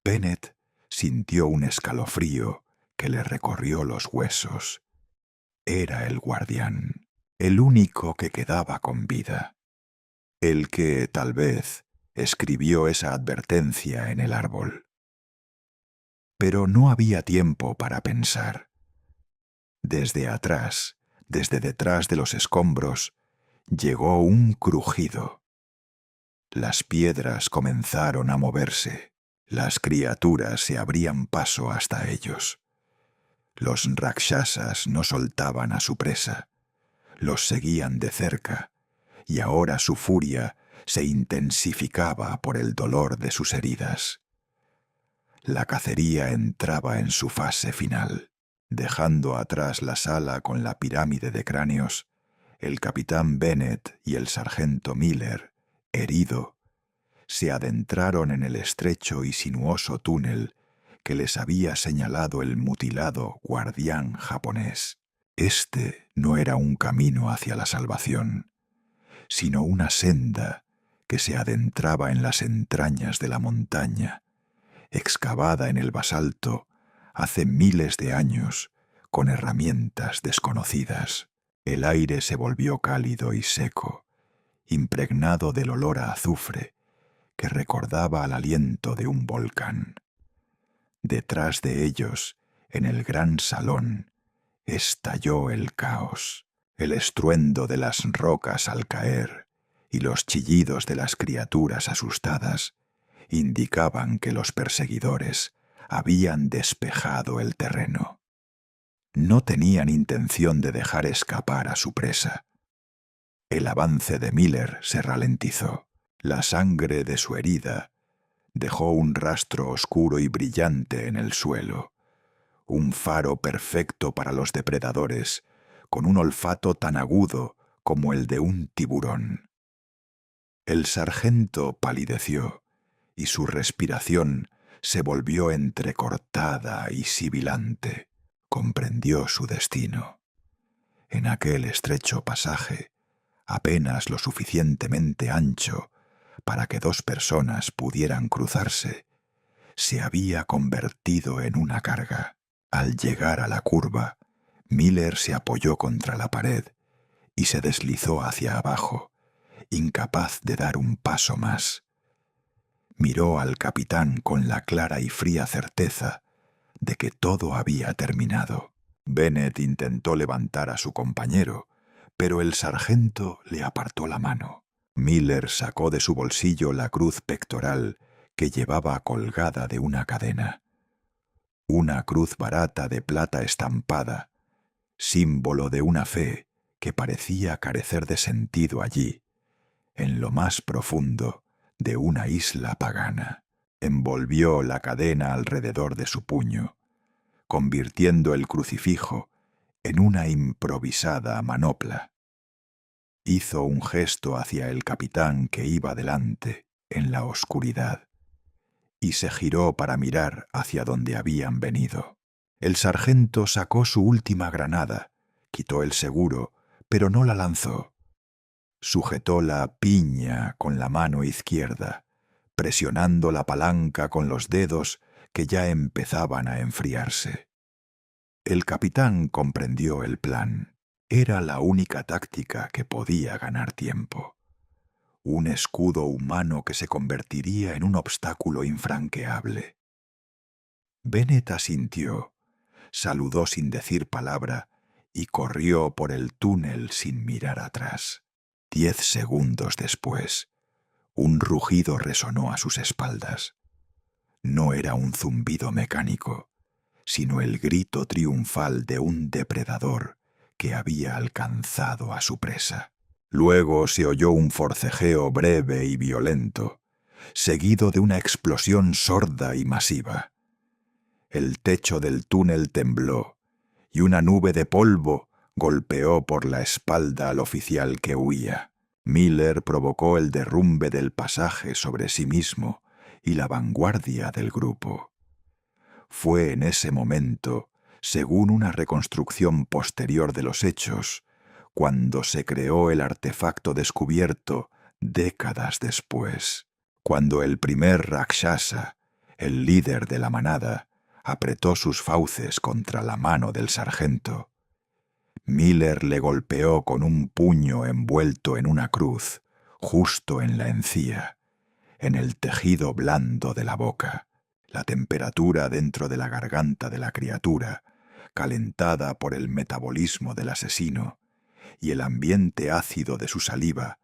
Bennet sintió un escalofrío que le recorrió los huesos. Era el guardián, el único que quedaba con vida. El que, tal vez, escribió esa advertencia en el árbol. Pero no había tiempo para pensar. Desde atrás, desde detrás de los escombros, llegó un crujido. Las piedras comenzaron a moverse. Las criaturas se abrían paso hasta ellos. Los rakshasas no soltaban a su presa. Los seguían de cerca, y ahora su furia se intensificaba por el dolor de sus heridas. La cacería entraba en su fase final. Dejando atrás la sala con la pirámide de cráneos, el capitán Bennett y el sargento Miller, herido, se adentraron en el estrecho y sinuoso túnel que les había señalado el mutilado guardián japonés. Este no era un camino hacia la salvación, sino una senda que se adentraba en las entrañas de la montaña, excavada en el basalto hace miles de años con herramientas desconocidas. El aire se volvió cálido y seco, impregnado del olor a azufre que recordaba al aliento de un volcán. Detrás de ellos, en el gran salón, estalló el caos. El estruendo de las rocas al caer y los chillidos de las criaturas asustadas indicaban que los perseguidores habían despejado el terreno. No tenían intención de dejar escapar a su presa. El avance de Miller se ralentizó. La sangre de su herida dejó un rastro oscuro y brillante en el suelo, un faro perfecto para los depredadores, con un olfato tan agudo como el de un tiburón. El sargento palideció y su respiración se volvió entrecortada y sibilante. Comprendió su destino. En aquel estrecho pasaje, apenas lo suficientemente ancho para que dos personas pudieran cruzarse, se había convertido en una carga. Al llegar a la curva, Miller se apoyó contra la pared y se deslizó hacia abajo, incapaz de dar un paso más. Miró al capitán con la clara y fría certeza de que todo había terminado. Bennett intentó levantar a su compañero, pero el sargento le apartó la mano. Miller sacó de su bolsillo la cruz pectoral que llevaba colgada de una cadena. Una cruz barata de plata estampada, símbolo de una fe que parecía carecer de sentido allí, en lo más profundo de una isla pagana. Envolvió la cadena alrededor de su puño, convirtiendo el crucifijo en una improvisada manopla. Hizo un gesto hacia el capitán que iba delante, en la oscuridad, y se giró para mirar hacia donde habían venido. El sargento sacó su última granada, quitó el seguro, pero no la lanzó. Sujetó la piña con la mano izquierda, presionando la palanca con los dedos que ya empezaban a enfriarse. El capitán comprendió el plan. Era la única táctica que podía ganar tiempo. Un escudo humano que se convertiría en un obstáculo infranqueable. Bennett asintió, saludó sin decir palabra y corrió por el túnel sin mirar atrás. 10 segundos después, un rugido resonó a sus espaldas. No era un zumbido mecánico, sino el grito triunfal de un depredador que había alcanzado a su presa. Luego se oyó un forcejeo breve y violento, seguido de una explosión sorda y masiva. El techo del túnel tembló y una nube de polvo golpeó por la espalda al oficial que huía. Miller provocó el derrumbe del pasaje sobre sí mismo y la vanguardia del grupo. Fue en ese momento, según una reconstrucción posterior de los hechos, cuando se creó el artefacto descubierto décadas después, cuando el primer Rakshasa, el líder de la manada, apretó sus fauces contra la mano del sargento. Miller le golpeó con un puño envuelto en una cruz, justo en la encía, en el tejido blando de la boca. La temperatura dentro de la garganta de la criatura, calentada por el metabolismo del asesino, y el ambiente ácido de su saliva,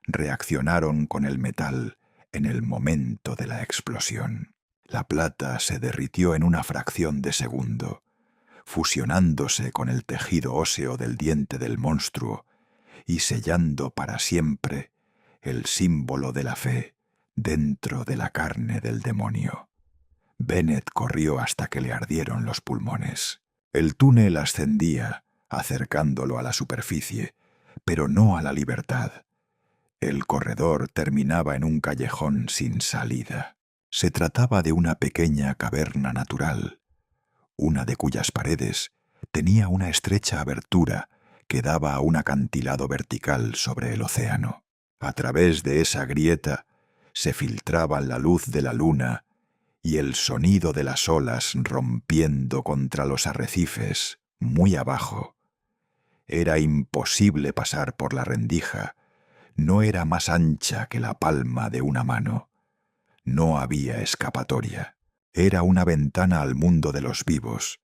reaccionaron con el metal en el momento de la explosión. La plata se derritió en una fracción de segundo, fusionándose con el tejido óseo del diente del monstruo y sellando para siempre el símbolo de la fe dentro de la carne del demonio. Bennett corrió hasta que le ardieron los pulmones. El túnel ascendía, acercándolo a la superficie, pero no a la libertad. El corredor terminaba en un callejón sin salida. Se trataba de una pequeña caverna natural, una de cuyas paredes tenía una estrecha abertura que daba a un acantilado vertical sobre el océano. A través de esa grieta se filtraba la luz de la luna y el sonido de las olas rompiendo contra los arrecifes muy abajo. Era imposible pasar por la rendija. No era más ancha que la palma de una mano. No había escapatoria. Era una ventana al mundo de los vivos,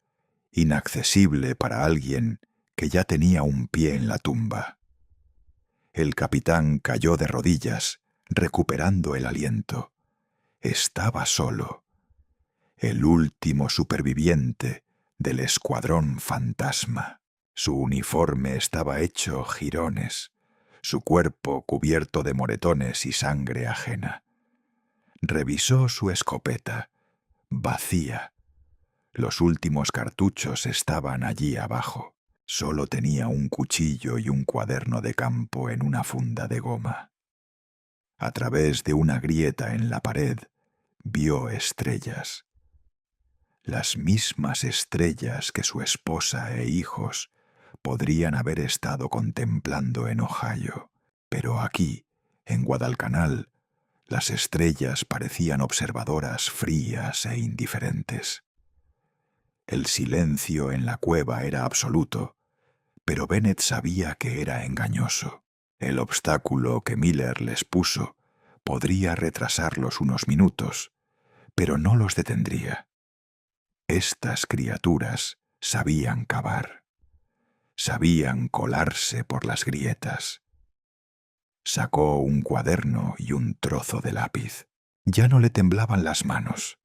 inaccesible para alguien que ya tenía un pie en la tumba. El capitán cayó de rodillas, recuperando el aliento. Estaba solo, el último superviviente del escuadrón fantasma. Su uniforme estaba hecho jirones, su cuerpo cubierto de moretones y sangre ajena. Revisó su escopeta, vacía. Los últimos cartuchos estaban allí abajo. Solo tenía un cuchillo y un cuaderno de campo en una funda de goma. A través de una grieta en la pared, vio estrellas. Las mismas estrellas que su esposa e hijos podrían haber estado contemplando en Ohio. Pero aquí, en Guadalcanal, las estrellas parecían observadoras frías e indiferentes. El silencio en la cueva era absoluto, pero Bennett sabía que era engañoso. El obstáculo que Miller les puso podría retrasarlos unos minutos, pero no los detendría. Estas criaturas sabían cavar, sabían colarse por las grietas. Sacó un cuaderno y un trozo de lápiz. Ya no le temblaban las manos.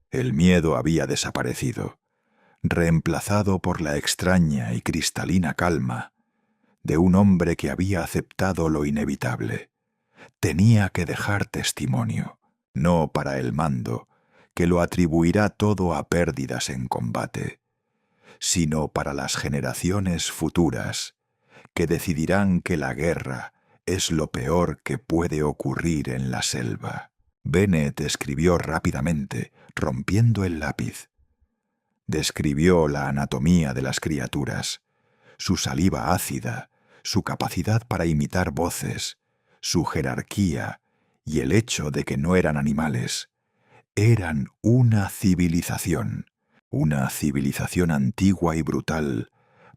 El miedo había desaparecido, reemplazado por la extraña y cristalina calma de un hombre que había aceptado lo inevitable. Tenía que dejar testimonio, no para el mando, que lo atribuirá todo a pérdidas en combate, sino para las generaciones futuras, que decidirán que la guerra es lo peor que puede ocurrir en la selva. Bennett escribió rápidamente, rompiendo el lápiz. Describió la anatomía de las criaturas, su saliva ácida, su capacidad para imitar voces, su jerarquía y el hecho de que no eran animales. Eran una civilización antigua y brutal,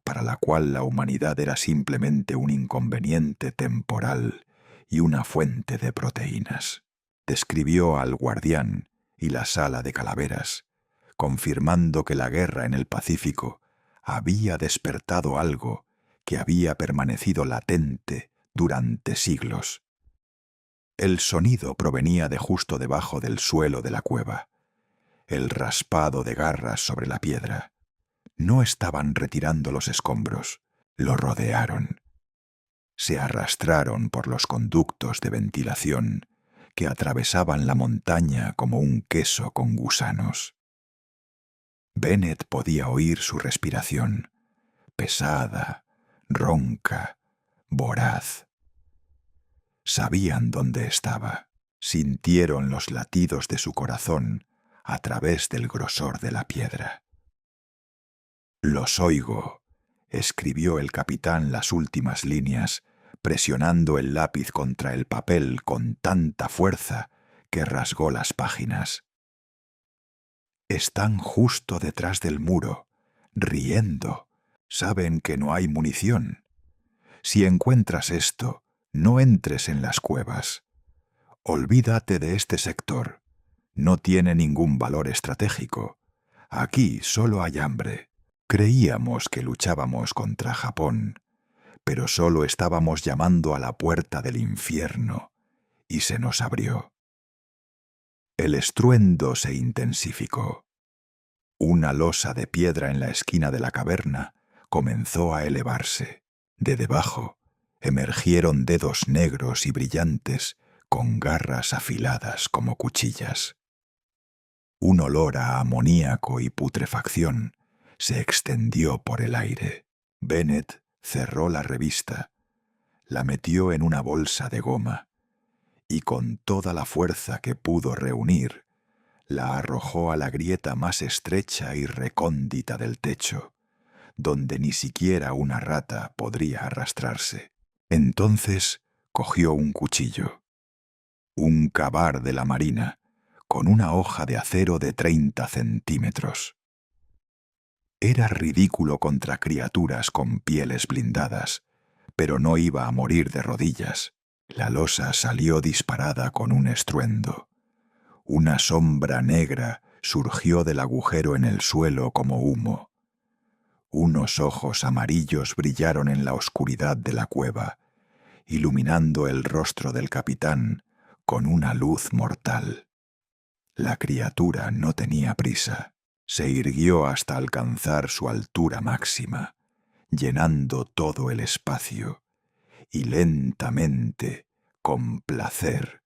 para la cual la humanidad era simplemente un inconveniente temporal y una fuente de proteínas. Describió al guardián y la sala de calaveras, confirmando que la guerra en el Pacífico había despertado algo que había permanecido latente durante siglos. El sonido provenía de justo debajo del suelo de la cueva, el raspado de garras sobre la piedra. No estaban retirando los escombros, lo rodearon. Se arrastraron por los conductos de ventilación que atravesaban la montaña como un queso con gusanos. Bennett podía oír su respiración, pesada, ronca, voraz. Sabían dónde estaba, sintieron los latidos de su corazón a través del grosor de la piedra. «Los oigo», escribió el capitán las últimas líneas, presionando el lápiz contra el papel con tanta fuerza que rasgó las páginas. Están justo detrás del muro, riendo. Saben que no hay munición. Si encuentras esto, no entres en las cuevas. Olvídate de este sector. No tiene ningún valor estratégico. Aquí solo hay hambre. Creíamos que luchábamos contra Japón, pero solo estábamos llamando a la puerta del infierno, y se nos abrió. El estruendo se intensificó. Una losa de piedra en la esquina de la caverna comenzó a elevarse. De debajo emergieron dedos negros y brillantes con garras afiladas como cuchillas. Un olor a amoníaco y putrefacción se extendió por el aire. Bennett cerró la revista, la metió en una bolsa de goma y con toda la fuerza que pudo reunir, la arrojó a la grieta más estrecha y recóndita del techo, donde ni siquiera una rata podría arrastrarse. Entonces cogió un cuchillo, un kabar de la marina, con una hoja de acero de 30 centímetros. Era ridículo contra criaturas con pieles blindadas, pero no iba a morir de rodillas. La losa salió disparada con un estruendo. Una sombra negra surgió del agujero en el suelo como humo. Unos ojos amarillos brillaron en la oscuridad de la cueva, iluminando el rostro del capitán con una luz mortal. La criatura no tenía prisa. Se irguió hasta alcanzar su altura máxima, llenando todo el espacio, y lentamente, con placer,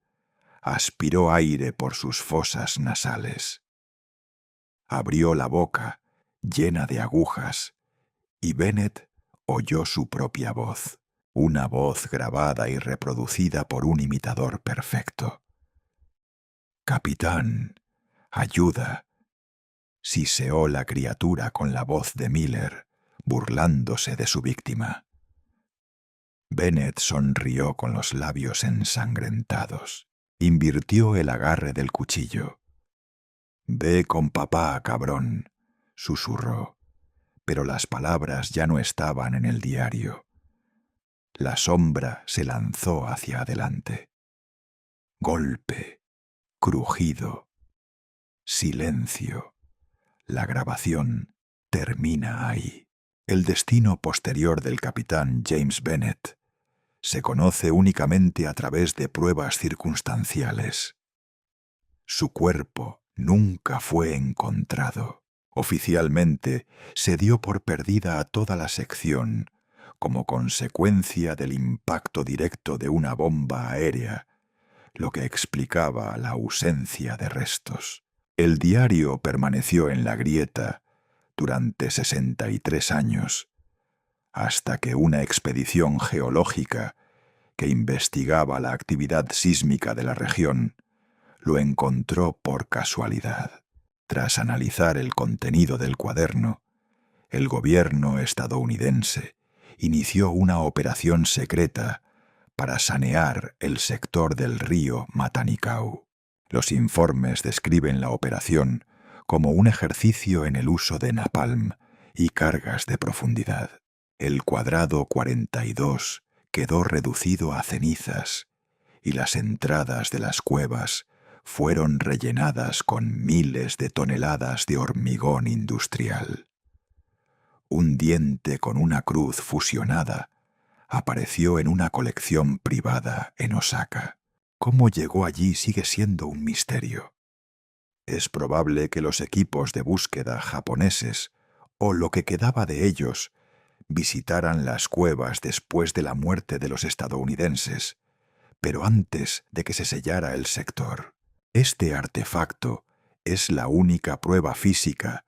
aspiró aire por sus fosas nasales. Abrió la boca, llena de agujas, y Bennett oyó su propia voz, una voz grabada y reproducida por un imitador perfecto. «Capitán, ayuda», siseó la criatura con la voz de Miller, burlándose de su víctima. Bennett sonrió con los labios ensangrentados. Invirtió el agarre del cuchillo. «Ve con papá, cabrón», susurró, pero las palabras ya no estaban en el diario. La sombra se lanzó hacia adelante. Golpe, crujido, silencio. La grabación termina ahí. El destino posterior del capitán James Bennett se conoce únicamente a través de pruebas circunstanciales. Su cuerpo nunca fue encontrado. Oficialmente se dio por perdida a toda la sección como consecuencia del impacto directo de una bomba aérea, lo que explicaba la ausencia de restos. El diario permaneció en la grieta durante 63 años, hasta que una expedición geológica que investigaba la actividad sísmica de la región lo encontró por casualidad. Tras analizar el contenido del cuaderno, el gobierno estadounidense inició una operación secreta para sanear el sector del río Matanicau. Los informes describen la operación como un ejercicio en el uso de napalm y cargas de profundidad. El cuadrado 42 quedó reducido a cenizas y las entradas de las cuevas fueron rellenadas con miles de toneladas de hormigón industrial. Un diente con una cruz fusionada apareció en una colección privada en Osaka. Cómo llegó allí sigue siendo un misterio. Es probable que los equipos de búsqueda japoneses, o lo que quedaba de ellos, visitaran las cuevas después de la muerte de los estadounidenses, pero antes de que se sellara el sector. Este artefacto es la única prueba física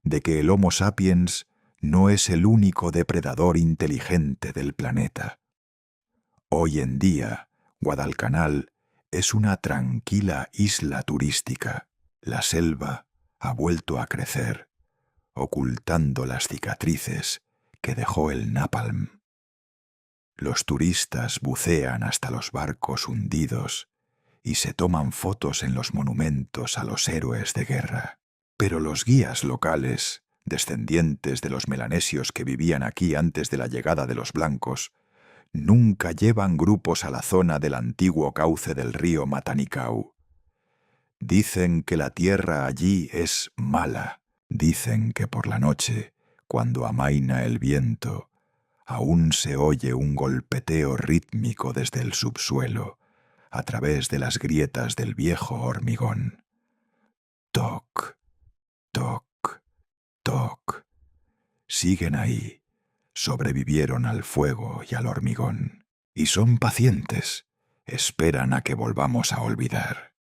de que el Homo sapiens no es el único depredador inteligente del planeta. Hoy en día, Guadalcanal es una tranquila isla turística. La selva ha vuelto a crecer, ocultando las cicatrices que dejó el napalm. Los turistas bucean hasta los barcos hundidos y se toman fotos en los monumentos a los héroes de guerra. Pero los guías locales, descendientes de los melanesios que vivían aquí antes de la llegada de los blancos, nunca llevan grupos a la zona del antiguo cauce del río Matanicau. Dicen que la tierra allí es mala. Dicen que por la noche, cuando amaina el viento, aún se oye un golpeteo rítmico desde el subsuelo, a través de las grietas del viejo hormigón. Toc, toc, toc. Siguen ahí. Sobrevivieron al fuego y al hormigón. Y son pacientes. Esperan a que volvamos a olvidar.